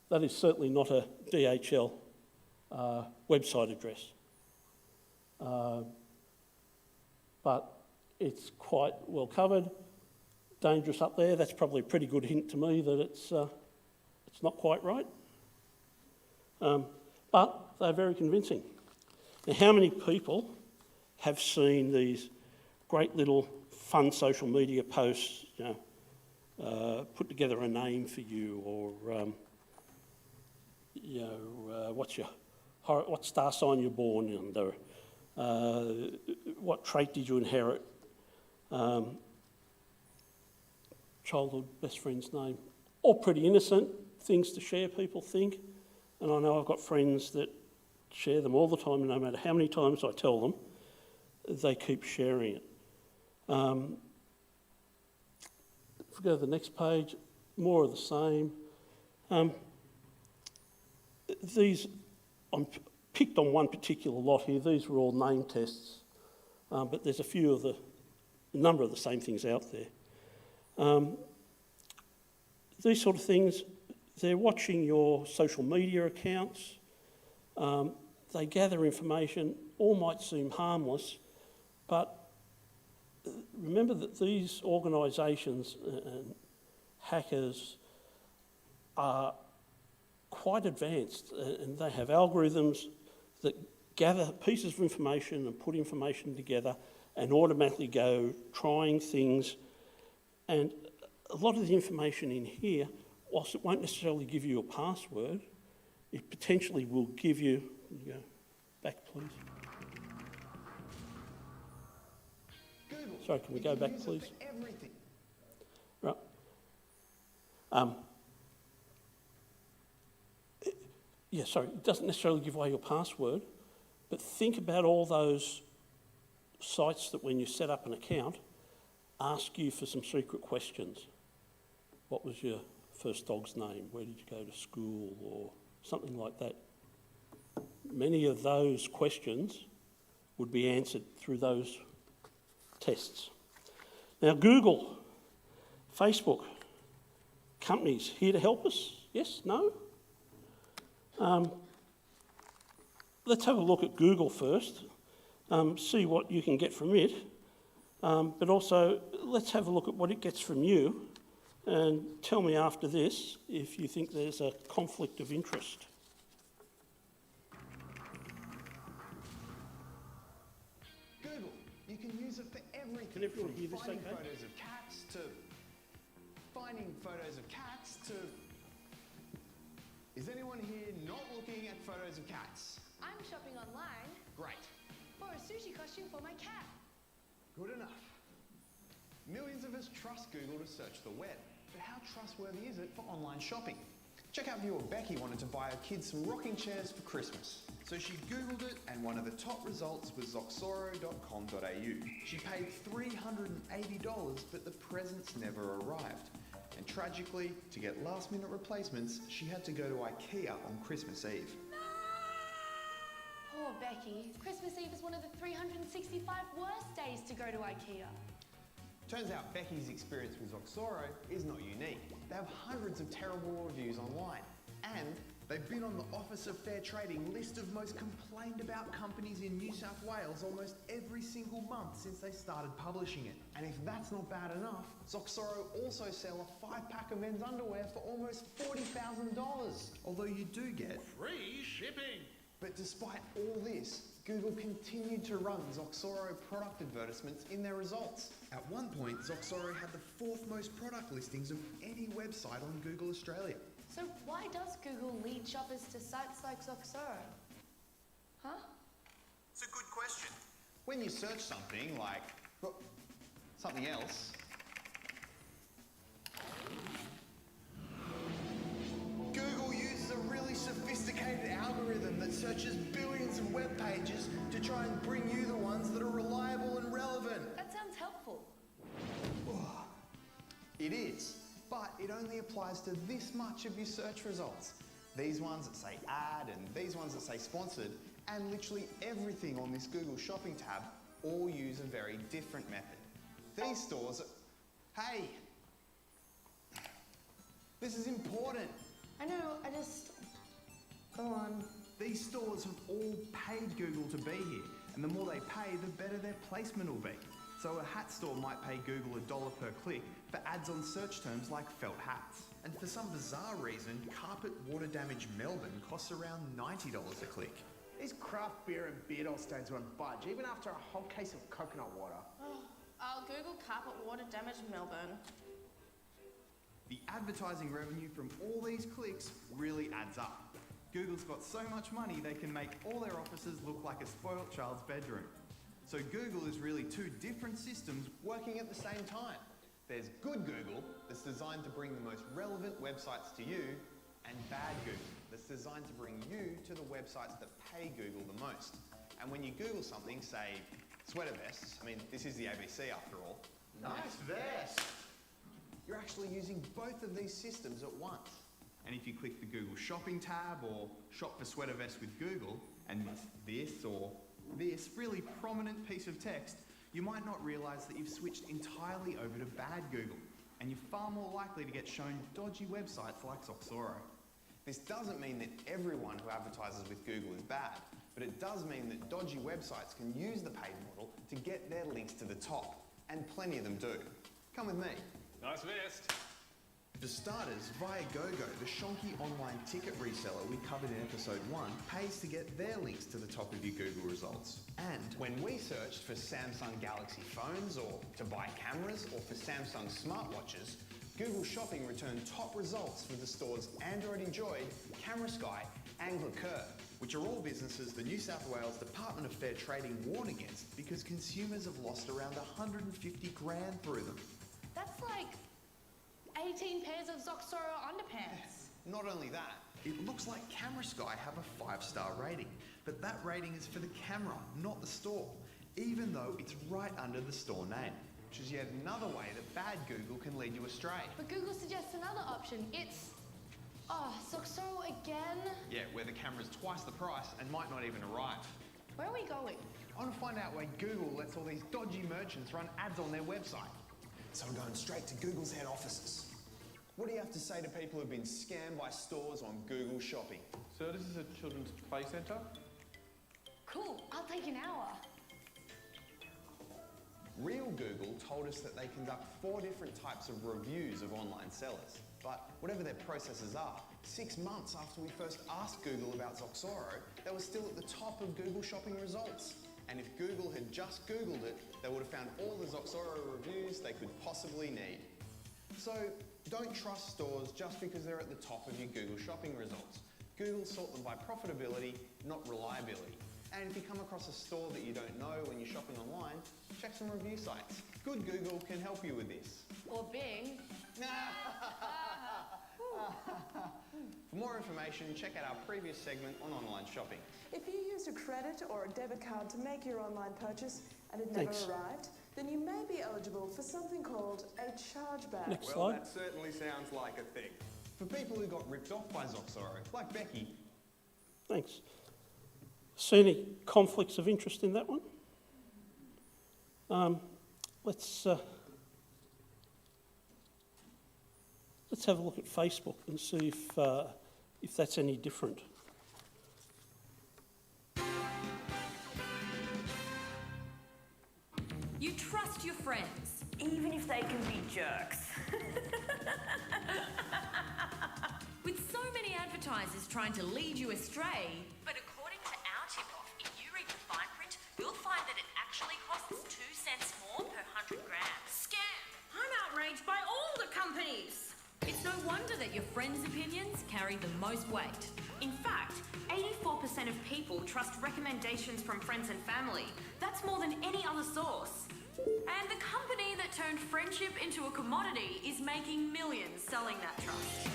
that is certainly not a DHL website address. But it's quite well covered, dangerous up there. That's probably a pretty good hint to me that it's not quite right. But they're very convincing. Now, how many people have seen these great little fun social media posts, put together a name for you, or what star sign you're born under, what trait did you inherit, childhood best friend's name, all pretty innocent things to share, people think, and I know I've got friends that share them all the time, and no matter how many times I tell them, they keep sharing it. If we go to the next page, more of the same. These, I'm picked on one particular lot here. These were all name tests, but there's a number of the same things out there. These sort of things, they're watching your social media accounts. They gather information, all might seem harmless, but remember that these organisations and hackers are quite advanced, and they have algorithms that gather pieces of information and put information together and automatically go trying things. And a lot of the information in here, whilst it won't necessarily give you a password, it potentially will give you, go back please. Google. Sorry, can we go back please? Everything. Right. It doesn't necessarily give away your password, but think about all those sites that when you set up an account, ask you for some secret questions. What was your first dog's name? Where did you go to school? Or something like that. Many of those questions would be answered through those tests. Now, Google, Facebook, companies here to help us? Yes? No? Let's have a look at Google first, see what you can get from it. But also, let's have a look at what it gets from you and tell me after this if you think there's a conflict of interest. Google, you can use it for everything. Can everyone from hear this finding okay? photos of cats to finding photos of cats to... Is anyone here not looking at photos of cats? I'm shopping online Great. for a sushi costume for my cat. Good enough. Millions of us trust Google to search the web, but how trustworthy is it for online shopping? Check out viewer Becky wanted to buy her kids some rocking chairs for Christmas. So she Googled it, and one of the top results was zoxoro.com.au. She paid $380, but the presents never arrived. And tragically, to get last-minute replacements, she had to go to IKEA on Christmas Eve. Poor Becky. Christmas Eve is one of the 365 worst days to go to IKEA. Turns out Becky's experience with Zoxoro is not unique. They have hundreds of terrible reviews online, and they've been on the Office of Fair Trading list of most complained about companies in New South Wales almost every single month since they started publishing it. And if that's not bad enough, Zoxoro also sell a 5-pack of men's underwear for almost $40,000. Although you do get Free shipping. But despite all this, Google continued to run Zoxoro product advertisements in their results. At one point, Zoxoro had the 4th most product listings of any website on Google Australia. So why does Google lead shoppers to sites like Zoxoro? Huh? It's a good question. When you search something like, well, something else, Google uses a really sophisticated algorithm that searches billions of web pages to try and bring you the ones that are reliable and relevant. That sounds helpful. It is, but it only applies to this much of your search results. These ones that say ad and these ones that say sponsored, and literally everything on this Google Shopping tab all use a very different method. These stores are... Hey! This is important. I know, I just... Go on. These stores have all paid Google to be here, and the more they pay, the better their placement will be. So a hat store might pay Google $1 per click for ads on search terms like felt hats. And for some bizarre reason, carpet water damage Melbourne costs around $90 a click. These craft beer and Beardall stands won't budge, even after a whole case of coconut water. I'll Google carpet water damage Melbourne. The advertising revenue from all these clicks really adds up. Google's got so much money they can make all their offices look like a spoilt child's bedroom. So Google is really two different systems working at the same time. There's good Google, that's designed to bring the most relevant websites to you, and bad Google, that's designed to bring you to the websites that pay Google the most. And when you Google something, say, sweater vests, I mean, this is the ABC after all. Nice vest! You're actually using both of these systems at once. And if you click the Google Shopping tab or Shop for Sweater Vest with Google and miss this or this really prominent piece of text, you might not realise that you've switched entirely over to bad Google, and you're far more likely to get shown dodgy websites like Zoxoro. This doesn't mean that everyone who advertises with Google is bad, but it does mean that dodgy websites can use the paid model to get their links to the top, and plenty of them do. Come with me. Nice vest. For starters, Viagogo, the shonky online ticket reseller we covered in episode 1, pays to get their links to the top of your Google results. And when we searched for Samsung Galaxy phones, or to buy cameras, or for Samsung smartwatches, Google Shopping returned top results for the stores Android Enjoyed, Camera Sky, and Glucur, which are all businesses the New South Wales Department of Fair Trading warned against because consumers have lost around 150 grand through them. That's like 18 pairs of Zoxoro underpants. Not only that, it looks like Camera Sky have a 5-star rating, but that rating is for the camera, not the store, even though it's right under the store name, which is yet another way that bad Google can lead you astray. But Google suggests another option. It's... Oh, Zoxoro again? Yeah, where the camera's twice the price and might not even arrive. Where are we going? I want to find out why Google lets all these dodgy merchants run ads on their website. So we're going straight to Google's head offices. What do you have to say to people who've been scammed by stores on Google Shopping? So this is a children's play centre? Cool, I'll take an hour. Real Google told us that they conduct 4 different types of reviews of online sellers. But whatever their processes are, 6 months after we first asked Google about Zoxoro, they were still at the top of Google shopping results. And if Google had just Googled it, they would have found all the Zoxoro reviews they could possibly need. So don't trust stores just because they're at the top of your Google shopping results. Google sort them by profitability, not reliability. And if you come across a store that you don't know when you're shopping online, check some review sites. Good Google can help you with this. Or Bing. For more information, check out our previous segment on online shopping. If you used a credit or a debit card to make your online purchase and it never Thanks. arrived, then you may be eligible for something called a chargeback. Next Well, slide. that certainly sounds like a thing. For people who got ripped off by Zoxoro, like Becky. Thanks. See any conflicts of interest in that one? Let's have a look at Facebook and see if that's any different. You trust your friends, even if they can be jerks. With so many advertisers trying to lead you astray. But according to our tip-off, if you read the fine print, you'll find that it actually costs 2 cents more per 100 grams. Scam! I'm outraged by all the companies. It's no wonder that your friends' opinions carry the most weight. In fact, 84% of people trust recommendations from friends and family. That's more than any other source. And the company that turned friendship into a commodity is making millions selling that trust.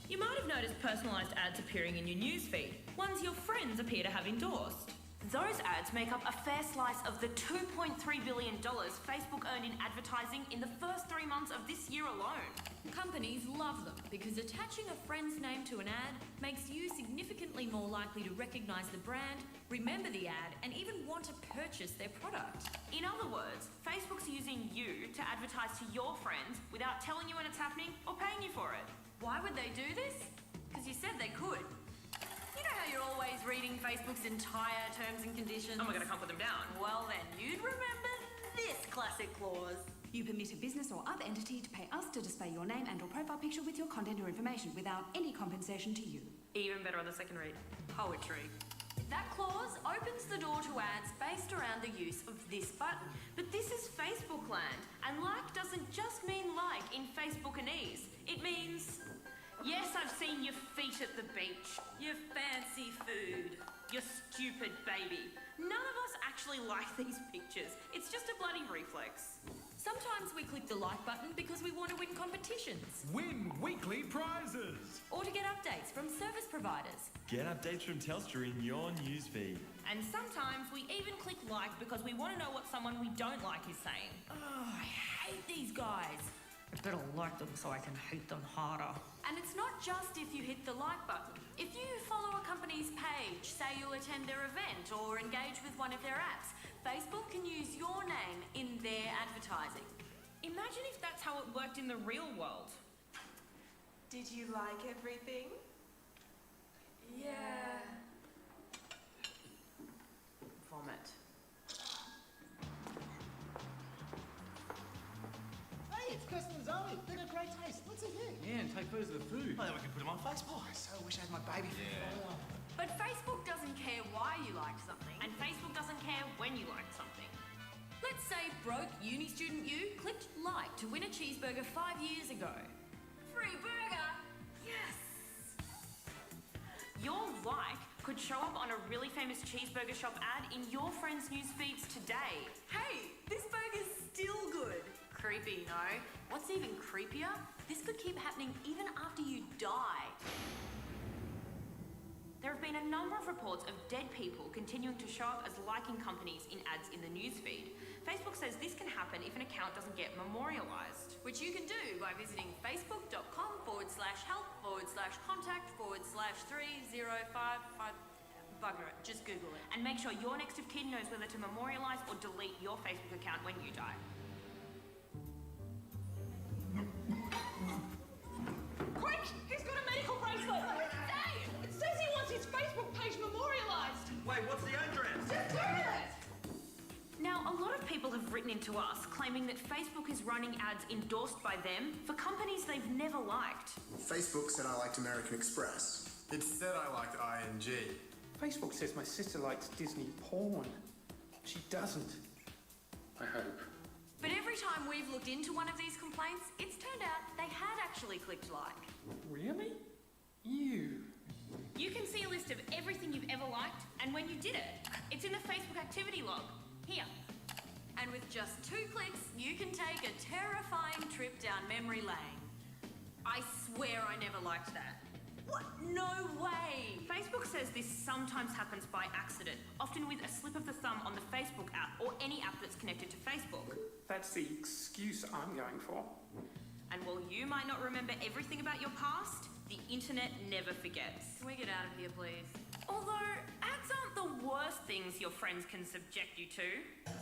You might have noticed personalised ads appearing in your newsfeed, ones your friends appear to have endorsed. Those ads make up a fair slice of the $2.3 billion Facebook earned in advertising in the first 3 months of this year alone. Companies love them because attaching a friend's name to an ad makes you significantly more likely to recognise the brand, remember the ad, and even want to purchase their product. In other words, Facebook's using you to advertise to your friends without telling you when it's happening or paying you for it. Why would they do this? Because you said they could. You know how you're always reading Facebook's entire terms and conditions? Am I going to come put them down? Well then, you'd remember this classic clause. You permit a business or other entity to pay us to display your name and or profile picture with your content or information without any compensation to you. Even better on the second read. Poetry. That clause opens the door to ads based around the use of this button. But this is Facebook land, and like doesn't just mean like in Facebookanese. It means, yes, I've seen your feet at the beach, your fancy food, your stupid baby. None of us actually like these pictures. It's just a bloody reflex. Sometimes we click the like button because we want to win competitions. Win weekly prizes! Or to get updates from service providers. Get updates from Telstra in your newsfeed. And sometimes we even click like because we want to know what someone we don't like is saying. Oh, I hate these guys. I better like them so I can hate them harder. And it's not just if you hit the like button. If you follow a company's page, say you attend their event or engage with one of their apps, Facebook can use your name in their advertising. Imagine if that's how it worked in the real world. Did you like everything? Yeah. Vomit. Hey, it's Kirsten and Zoe. They got great taste. What's in here? Yeah, and take photos of the food. Oh, then we can put them on Facebook. I so wish I had my baby food. Yeah. But Facebook doesn't care why you liked something, and Facebook doesn't care when you liked something. Let's say broke uni student you clicked like to win a cheeseburger 5 years ago. Free burger! Yes! Your like could show up on a really famous cheeseburger shop ad in your friends' news feeds today. Hey, this burger's still good. Creepy, no? What's even creepier? This could keep happening even after you die. There have been a number of reports of dead people continuing to show up as liking companies in ads in the newsfeed. Facebook says this can happen if an account doesn't get memorialised, which you can do by visiting facebook.com/help/contact/3055. Bugger it, just Google it. And make sure your next of kin knows whether to memorialise or delete your Facebook account when you die. Quick! He's got a medical bracelet! It says he wants his Facebook page memorialised! Wait, what's the address? Just do it! A lot of people have written into us claiming that Facebook is running ads endorsed by them for companies they've never liked. Facebook said I liked American Express. It said I liked ING. Facebook says my sister likes Disney porn. She doesn't. I hope. But every time we've looked into one of these complaints, it's turned out they had actually clicked like. Really? Ew. You can see a list of everything you've ever liked and when you did it. It's in the Facebook activity log. Here. And with just 2 clicks, you can take a terrifying trip down memory lane. I swear I never liked that. What? No way! Facebook says this sometimes happens by accident, often with a slip of the thumb on the Facebook app or any app that's connected to Facebook. That's the excuse I'm going for. And while you might not remember everything about your past, the internet never forgets. Can we get out of here, please? Although, ads aren't the worst things your friends can subject you to.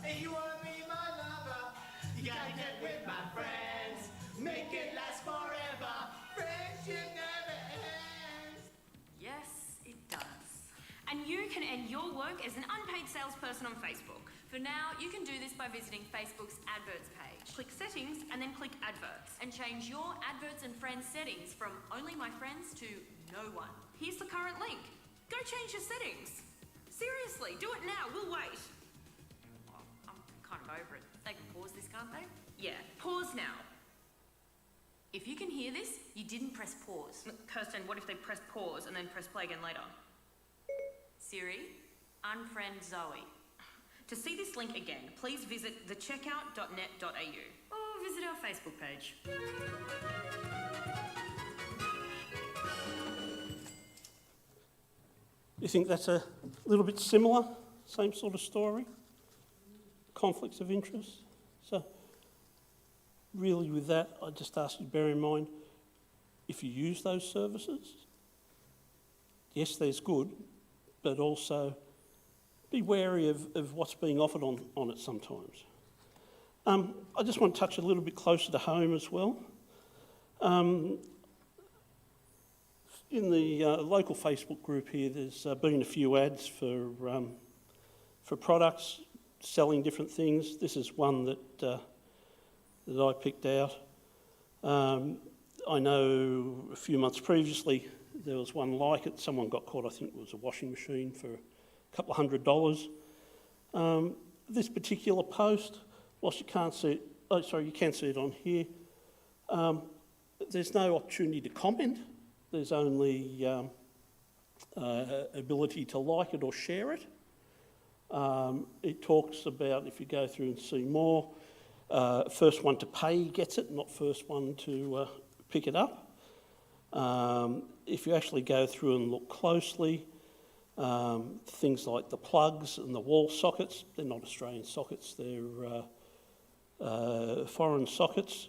If you wanna be my lover, you gotta get with my friends. Make it last forever. Friendship never ends. Yes, it does. And you can end your work as an unpaid salesperson on Facebook. For now, you can do this by visiting Facebook's adverts page. Click settings and then click adverts. And change your adverts and friends settings from only my friends to no one. Here's the current link. Go change your settings. Seriously, do it now, we'll wait. Oh, I'm kind of over it. They can pause this, can't they? Yeah, pause now. If you can hear this, you didn't press pause. Kirsten, what if they press pause and then press play again later? Siri, unfriend Zoe. To see this link again, please visit thecheckout.net.au or visit our Facebook page. You think that's a little bit similar? Same sort of story? Conflicts of interest? So, really with that, I just ask you to bear in mind, if you use those services, yes, there's good, but also be wary of what's being offered on it sometimes. I just want to touch a little bit closer to home as well. In the local Facebook group here, there's been a few ads for products, selling different things. This is one that I picked out. I know a few months previously there was one like it. Someone got caught, I think it was a washing machine for a couple of $100. This particular post, whilst you can't see it, you can see it on here, there's no opportunity to comment. There's only ability to like it or share it. It talks about, if you go through and see more, first one to pay gets it, not first one to pick it up. If you actually go through and look closely, things like the plugs and the wall sockets, they're not Australian sockets, they're foreign sockets.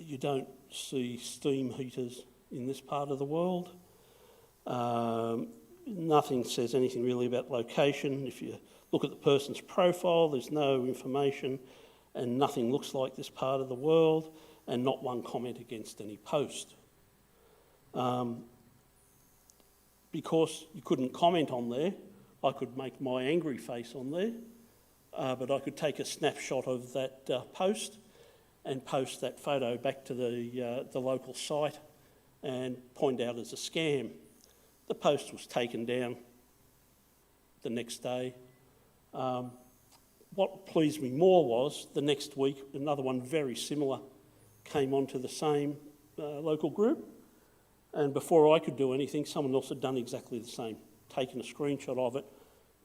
You don't see steam heaters in this part of the world. Nothing says anything really about location. If you look at the person's profile, there's no information and nothing looks like this part of the world, and not one comment against any post. Because you couldn't comment on there, I could make my angry face on there, but I could take a snapshot of that post and post that photo back to the local site and point out as a scam. The post was taken down the next day. What pleased me more was the next week, another one very similar came onto the same local group, and before I could do anything, someone else had done exactly the same, taken a screenshot of it,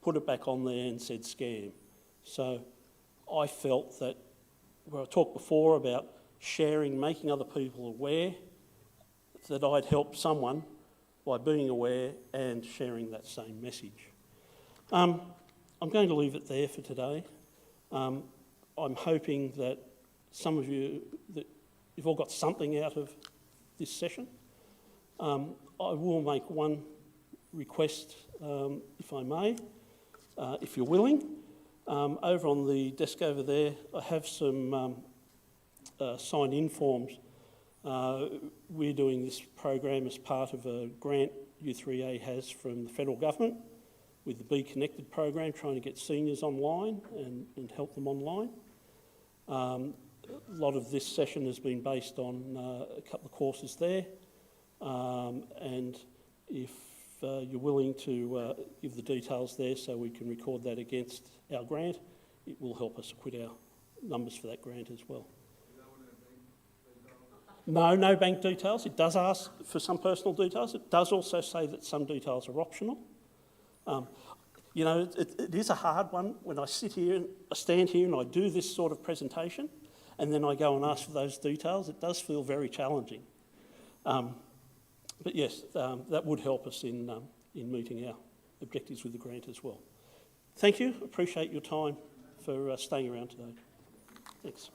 put it back on there and said scam. So I felt that, where I talked before about sharing, making other people aware, that I'd help someone by being aware and sharing that same message. I'm going to leave it there for today. I'm hoping that some of you, that you've all got something out of this session. I will make one request, if I may, if you're willing. Over on the desk over there, I have some sign-in forms. We're doing this program as part of a grant U3A has from the federal government with the Be Connected program, trying to get seniors online and help them online. A lot of this session has been based on a couple of courses there, and if you're willing to give the details there so we can record that against our grant, it will help us acquit our numbers for that grant as well. No bank details. It does ask for some personal details. It does also say that some details are optional. You know, it is a hard one when I stand here and I do this sort of presentation, and then I go and ask for those details. It does feel very challenging. But yes, that would help us in meeting our objectives with the grant as well. Thank you. Appreciate your time for staying around today. Thanks.